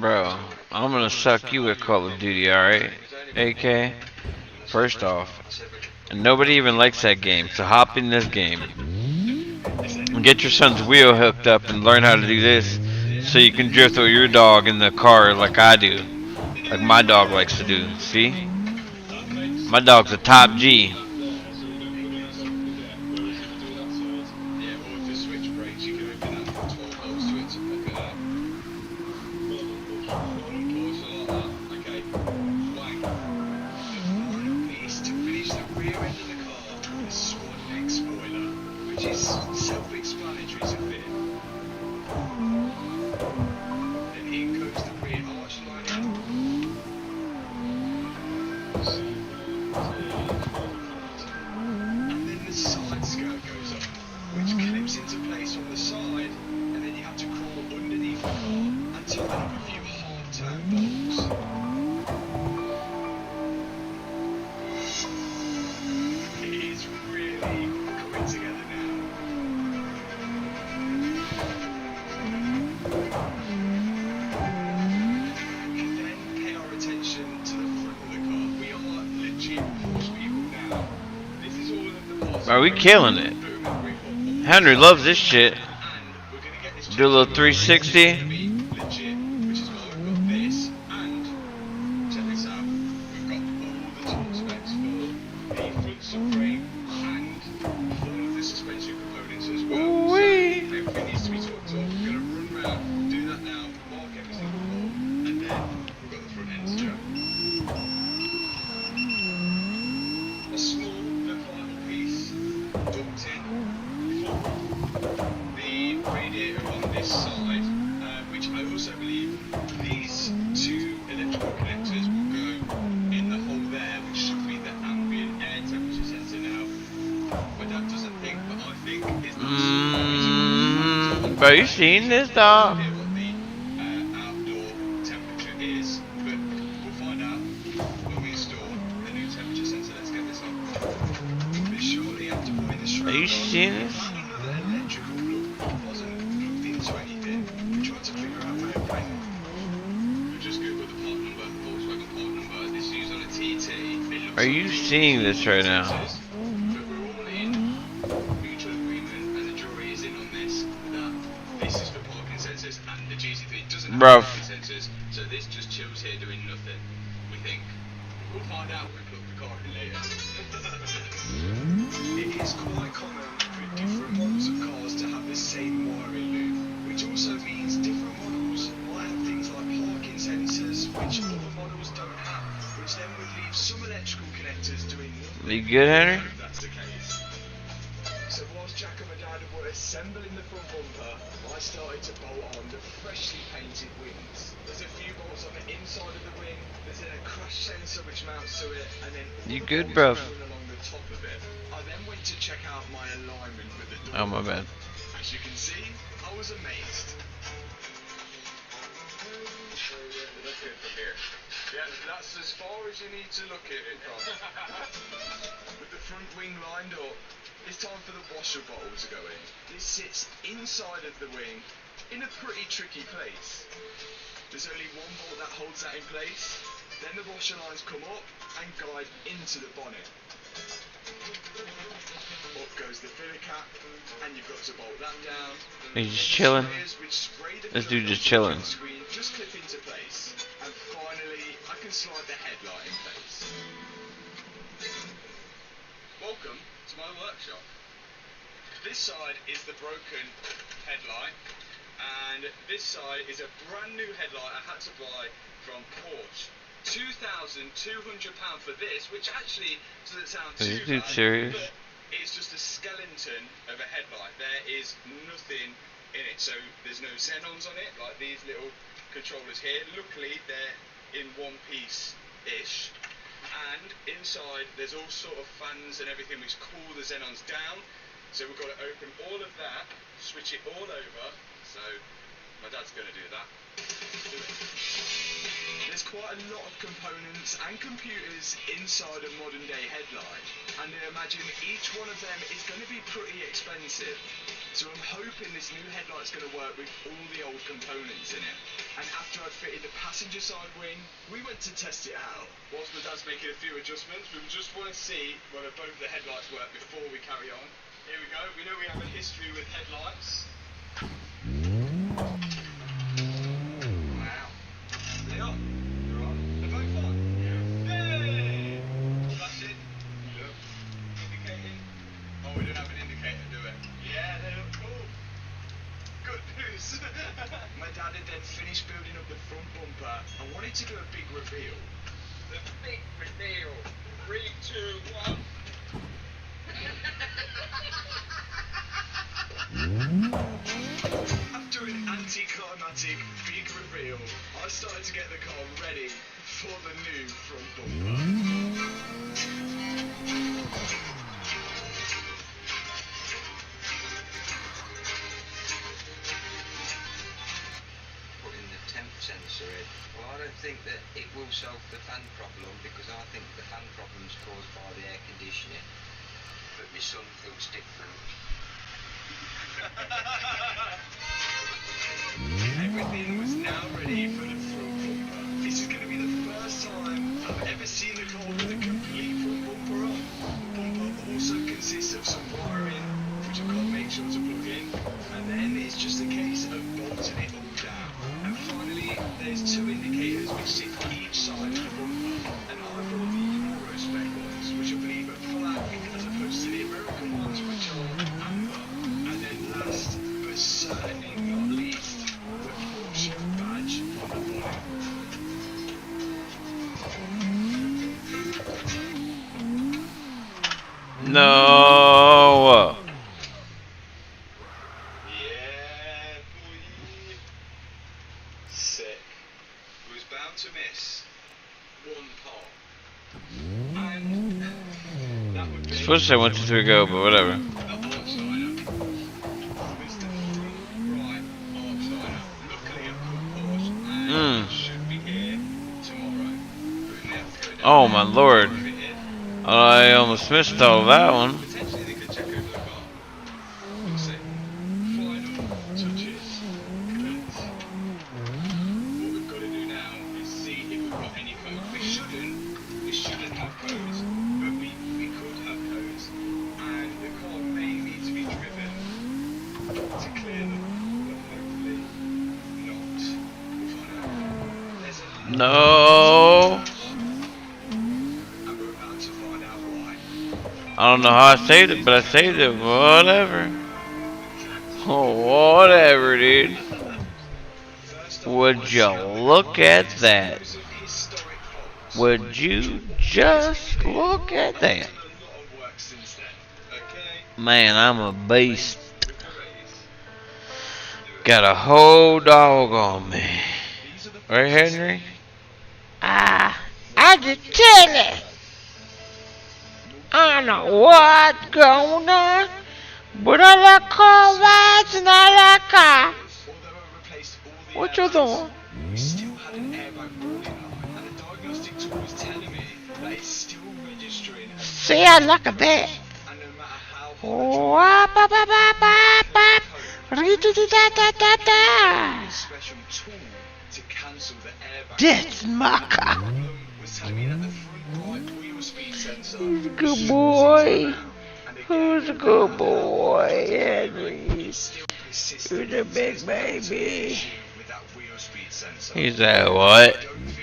Bro, I'm gonna suck you with Call of Duty, alright? AK? First off, and nobody even likes that game, so hop in this game. And get your son's wheel hooked up and learn how to do this, so you can drift with your dog in the car like I do. Like my dog likes to do, see? My dog's a top G. Yeah, or if the switch breaks, you can open that 12 volts to it to pop it up. Okay, wang. The final piece to finish the rear end of the car is Squad neck spoiler, which is self-explanatory to fit. Then in goes the rear arch liner. And then the side skirt goes up, which clips into place on the side, and then you have to crawl underneath the car and tighten up a few hard-turn bolts. It is really coming together now. And then pay our attention to the front of the car. We are legit horse people now. This is all of the parts. Are we killing it? Henry loves this shit. And we're gonna get this Do a little 360. legit, which is why we've got this, and check this out, we've got all the torque specs for the front subframe and all of the suspension components as well. So everything needs to be torqued up. We're gonna run round, do that now, mark every single hole, and then we've got the front end to jump. Bro, you seen this, dog? What the outdoor temperature is, but we'll find out when we install the new temperature sensor. Let's get this on. But shortly after putting the shroud Are you on, seeing we this? found another electrical plug. It wasn't plugged into anything. We tried to figure out where it went. We just googled the part number, Volkswagen part number. This is used on a TT. It looks Are you seeing this right now? but we're all in mutual agreement, and the jury is in on this, that this is for parking sensors, and the GC3 doesn't have Bruv. parking sensors, so this just chills here doing nothing, we think. We'll find out when we plug the car in later. It is quite common for different models of cars to have the same wiring loop, which also means different models might have things like parking sensors, which other models don't have, which then would leave some electrical connectors doing nothing. You good, Henry? If that's the case. So whilst Jack and my dad were assembling the front bumper, I started to bolt on the freshly painted wings. There's a few bolts on the inside of the wing, there's a crash sensor which mounts to it, and then all You the good, bolts bruv? run along the top of it. I then went to check out my alignment with the door. Oh, my bad. As you can see, I was amazed. Look at it from here. Yeah, that's as far as you need to look at it from. With the front wing lined up, it's time for the washer bottle to go in. This sits inside of the wing in a pretty tricky place. There's only one bolt that holds that in place. Then the washer lines come up and guide into the bonnet. Up goes the filler cap, and you've got to bolt that down. He's just chilling. Sprayers which spray the This dude filler just chilling. onto the screen just clip into place. And finally, I can slide the headlight in place. Welcome to my workshop. This side is the broken headlight, and this side is a brand new headlight I had to buy from Porsche. £2,200 for this, which actually doesn't sound Is too this dude bad, serious? but it's just a skeleton of a headlight. There is nothing in it, so there's no xenons on it, like these little controllers here. Luckily, they're in one piece-ish. And inside there's all sort of fans and everything which cool the xenons down, so we've got to open all of that, switch it all over. So my dad's going to do that. There's quite a lot of components and computers inside a modern day headlight, and I imagine each one of them is going to be pretty expensive. So I'm hoping this new headlight's going to work with all the old components in it. And after I'd fitted the passenger side wing, we went to test it out. Whilst my dad's making a few adjustments, we just want to see whether both the headlights work before we carry on. Here we go. We know we have a history with headlights. Wow. They are. They're on. They're both on. Yeah. Hey! Flashing. Look. Indicating. Oh, we don't have an indicator, do we? Yeah, they look cool. Good news. My dad had then finished building up the front bumper and wanted to do a big reveal. The big reveal. 3, 2, 1. After an anticlimactic big reveal, I started to get the car ready for the new front bumper. Putting the temp sensor in. Well, I don't think that it will solve the fan problem, because I think the fan problem's caused by the air conditioning. But my son thinks different. Everything was now ready for the front bumper. This is going to be the first time I've ever seen a car with a complete front bumper on. Bumper also consists of some wiring, which I've got to make sure to plug in, and then it's just a case of bolting it all down. And finally, there's 2 indicators which sit each side of the bumper, and I bought the Euro spec ones, which I believe are black as opposed to the American ones, which are amber. And then last, but certainly not least, the Porsche badge on the bonnet. No. Yeah, boy. Sick. We was bound to miss one part. And that would be Supposed to say 1, 2, 3, go, but whatever. the outsider. Was the front right Oh my lord. I almost missed all that one. Potentially they could check over the car. We'll see. Final touches. What we've got to do now is see if we've got any code. We shouldn't have codes, but we could have codes, and the car may need to be driven to clear them, but hopefully not. We'll find out. There's a No. and we're about to find out why. I don't know how I saved it, but I saved it. Whatever. Oh, whatever, dude. Would you look at that? Would you just look at that? Man, I'm a beast. Got a whole dog on me. Right, Henry? I just tell it. I don't know what's going on, but I like car rides and I like car. What you doing? We still had an airbag warning light, and the diagnostic tool was telling me that it's still registering. See, I like that. And no matter how Oh, ba ba ba ba ba. Ri-di-di-da-da-da-da. special tool to cancel the airbag. That's my car. Was telling me that the front right wheel speed sensor. Who's a good boy? Who's a good boy, Henry? Who's a big baby? He's at what?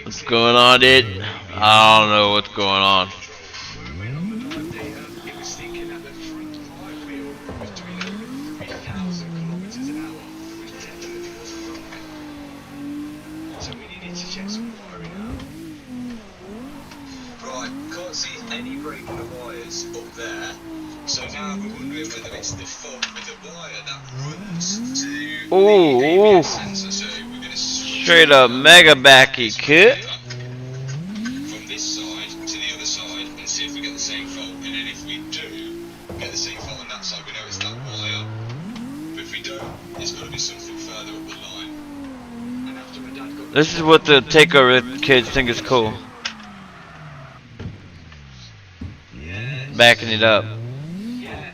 What's going on, dude? I don't know what's going on. It was thinking that the front right wheel was doing over 3,000 kilometers an hour, which definitely wasn't right. So we needed to check some wiring out. Right, can't see any break in the wires up there. So now we're wondering whether it's the fault with the wire that runs to the ABS sensor. So we're going to Straight up mega backy cut. from this side to the other side and see if we get the same fault. And then if we do get the same fault on that side, we know it's that wire. But if we don't, it's got to be something further up the line. And after my dad got This is what the takeover kids think is cool. Backing it up. yes,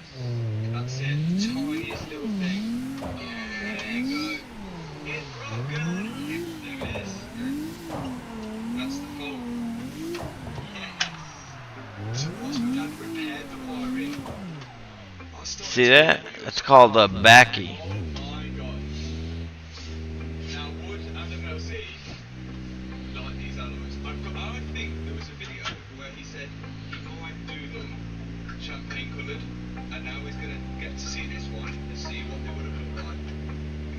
that's it. The tiniest little thing. Yeah, there you go. It's broken. There it is. That's the fault. Yes. So whilst my dad repaired the wiring, I started See that? That's called a backy. Oh my gosh. Now wood and MLC like these alloys. I think there was a video where he said he might do them champagne coloured, and now he's gonna get to see this one and see what they would have looked like.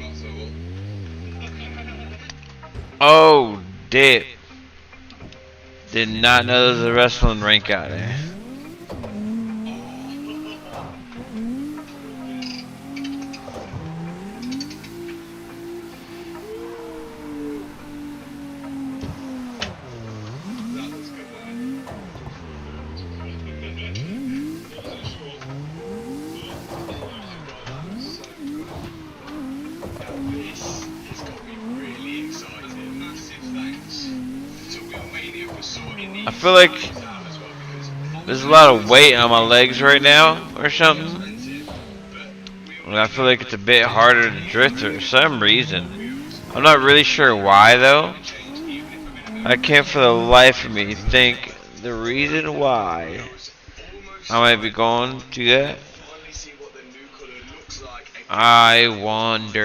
Not so well. Oh, dip. Did not know there was a wrestling rink out there. That was good, man. This has got me really excited. Massive thanks to Wheelmania for sorting these I feel like out as well, because there's a lot of weight on my legs right now or something. And I feel like it's a bit harder to drift for some reason. I'm not really sure why though. I can't for the life of me think the reason why I might be going to that. finally see what the new colour looks like again. I wonder.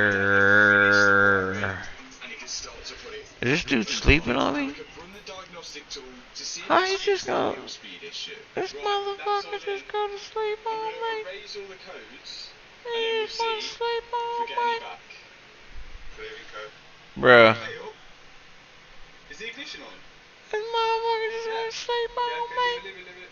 And you can start to put it. Is this dude sleeping on me? We could run the diagnostic tool to see if How it's you just a gonna? wheel speed issue. This Right, motherfucker that's all just in. go to sleep I'm on gonna me. erase all the codes, He and then we'll just wanna see sleep if we on get me. any back. There we go. Bruh. Hey, up. Is the ignition on? This motherfucker just wanna sleep on Yeah, me. leave it.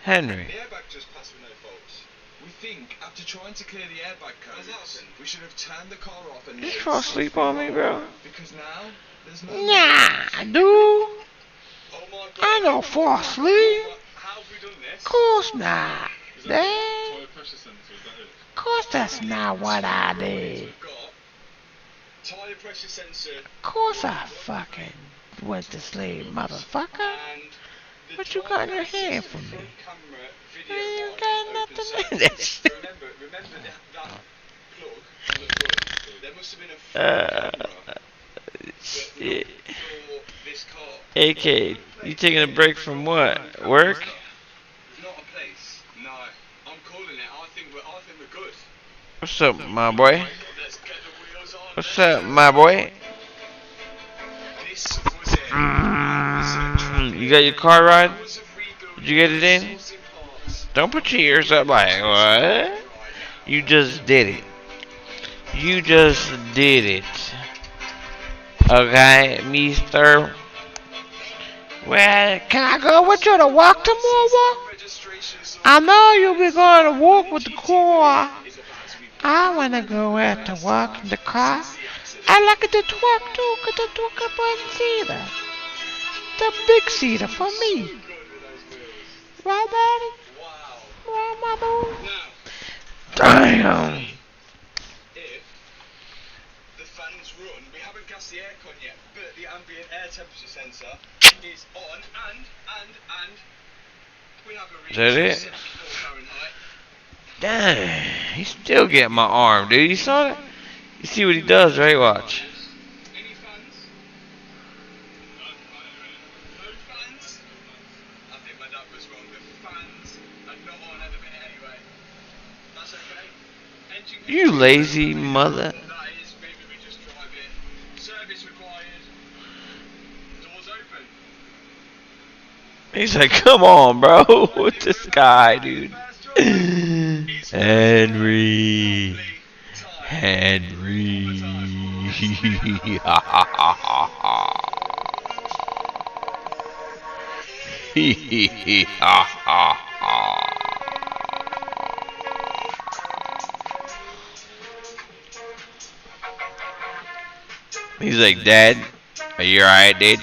Henry. The airbag just passed with no faults. We think after trying to clear the airbag codes, we should have turned the car off and You let trying to something sleep on me, bro? wrong, because now there's no Nah, dude. Oh my God. I don't fall asleep. How have we done this? Of course not. Dang. Of course that's not what I did. We've got tyre pressure sensor Of course I fucking went to sleep, motherfucker. and What you got in your hand for me? Camera You video ain't got open nothing in circuit. this. Remember that plug on the front. There must have been a front camera, but Shit. not for this car. AK, you taking a break from what? Work? Not a place. No, I'm calling it. I think we're good. What's up, my boy? Let's get the wheels on. What's up, my boy? This was it. You got your car ride? Did you get it in? Don't put your ears up like, what? You just did it. You just did it. Okay, mister. Well, can I go with you to walk tomorrow? I know you'll be going to walk with the car. I want to go out to walk in the car. I like it to twerk too, because the twerk button seater. The big seater for me. Right, Daddy? Right, my boo? Damn. If the fans run, we haven't gassed the aircon yet, but the ambient air temperature sensor is on, and we have a Is that reading it? 74 Fahrenheit. Dang, he's still getting my arm, dude. You saw that? You see what he does, right? Watch. Any fans? No fans? I think my dad was wrong. The fans are not on at the minute anyway. That's okay. Engine You lazy mother. that is, maybe we just drive it. Service required. Doors open. He's like, come on, bro. With this guy, dude. Henry. Henry. He's like, Dad, are you alright, dude?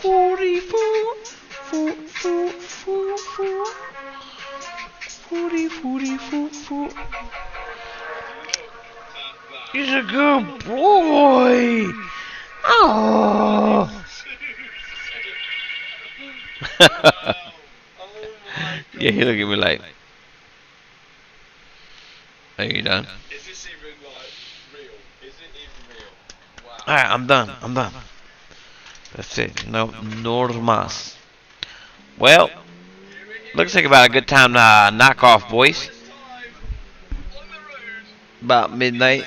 44. He's a good boy. Oh. Yeah, he look at me like, are you done? Is this even like real? Is it even real? Wow. Alright, I'm done. That's it. No más. Well, looks like about a good time to knock off, boys. About midnight.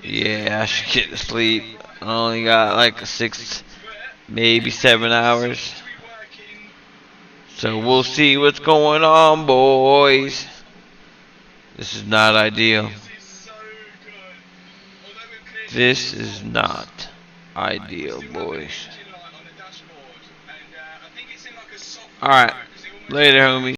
Yeah, I should get to sleep. I only got like 6, maybe 7 hours. So we'll see what's going on, boys. This is not ideal. This is not ideal, boys. Alright, later, homie.